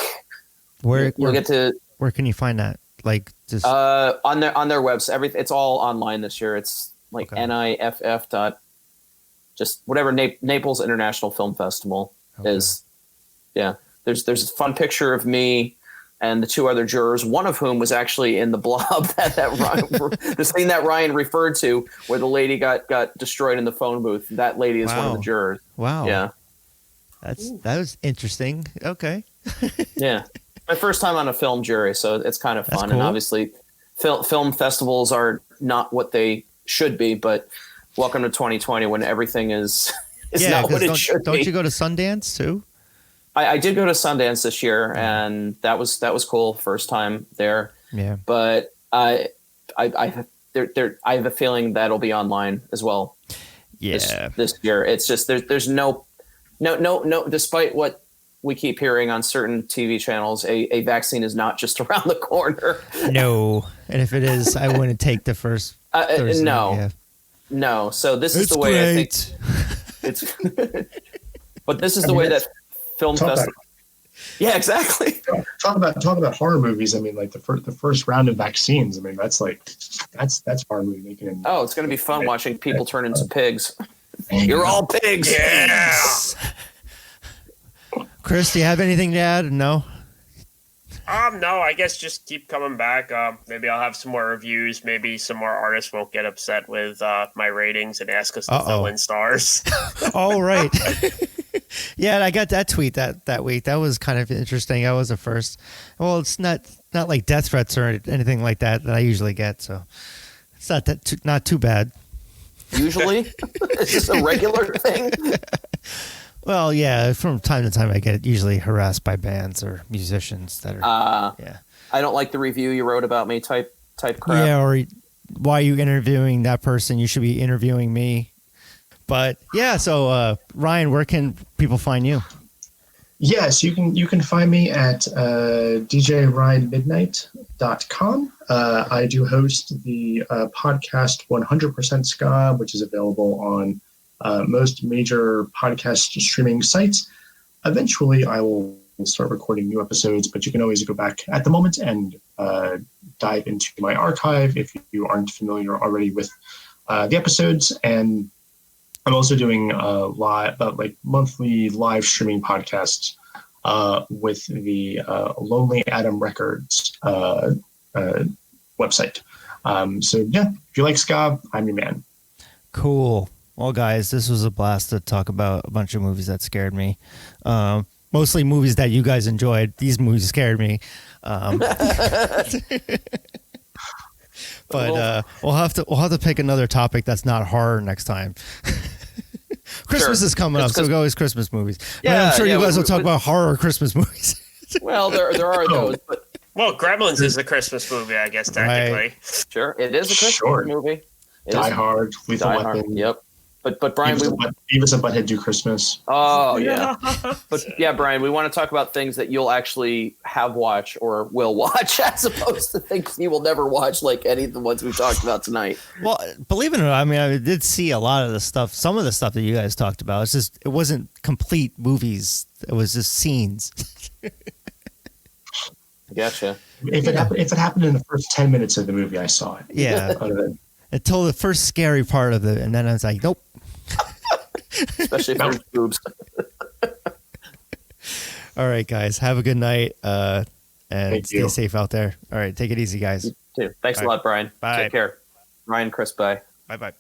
Where can you find that? Like just on their website. It's all online this year. It's like NIFF dot just whatever Naples International Film Festival is. Yeah, there's a fun picture of me and the two other jurors, one of whom was actually in the Blob that Ryan, the scene that Ryan referred to, where the lady got destroyed in the phone booth. That lady is one of the jurors. Wow. Yeah. That was interesting. Okay. Yeah. My first time on a film jury, so it's kind of fun. Cool. And obviously film festivals are not what they should be, but welcome to 2020 when everything is not what it should be. Don't you go to Sundance too? I did go to Sundance this year, and that was cool. First time there. Yeah. But I have a feeling that'll be online as well. Yeah. This year, it's just there's no. Despite what we keep hearing on certain TV channels, a vaccine is not just around the corner. No, and if it is, I wouldn't take the first. Thursday. No. So this is the way I think it's. But this is the way that film festival. Yeah, exactly. Talk about horror movies. I mean, like the first round of vaccines. I mean, that's horror movie making. Oh, it's going to be fun watching people turn into pigs. You're all pigs. Yeah. Chris, do you have anything to add? No. No, I guess just keep coming back. Maybe I'll have some more reviews. Maybe some more artists won't get upset with my ratings and ask us to fill in stars. Oh, right. Yeah, I got that tweet that week. That was kind of interesting. That was the first. Well, it's not like death threats or anything like that I usually get, so it's not too bad. Usually, it's just a regular thing. Well, yeah, from time to time I get usually harassed by bands or musicians that are. I don't like the review you wrote about me type crap. Yeah, or why are you interviewing that person? You should be interviewing me. But yeah, so Ryan, where can people find you? Yes, you can find me at djrideMidnight.com. I do host the podcast 100% Ska, which is available on most major podcast streaming sites. Eventually, I will start recording new episodes, but you can always go back at the moment and dive into my archive if you aren't familiar already with the episodes. And I'm also doing monthly live streaming podcasts with the Lonely Atom Records website. So yeah, if you like ska, I'm your man. Cool. Well, guys, this was a blast to talk about a bunch of movies that scared me. Mostly movies that you guys enjoyed. These movies scared me. But we'll have to pick another topic that's not horror next time. Christmas is coming up, so we go with Christmas movies. Yeah, I'm sure you guys will talk about horror Christmas movies. Well, there are those, but Gremlins is a Christmas movie, I guess technically. Right. Sure, it is a Christmas movie. Die Hard, Lethal Weapon. Yep. But Brian, Beavis and Butthead Do Christmas. Oh yeah. But yeah, Brian, we want to talk about things that you'll actually have watched or will watch, as opposed to things you will never watch, like any of the ones we talked about tonight. Well, believe it or not, I mean, I did see a lot of the stuff. Some of the stuff that you guys talked about. It wasn't complete movies. It was just scenes. Gotcha. If it happened in the first 10 minutes of the movie, I saw it. Yeah. Until the first scary part of it, and then I was like, nope. Especially if there's boobs. All right, guys. Have a good night, and stay safe out there. All right, take it easy, guys. You too. Thanks a lot, Brian. Bye. Take care. Ryan, Chris, bye. Bye-bye.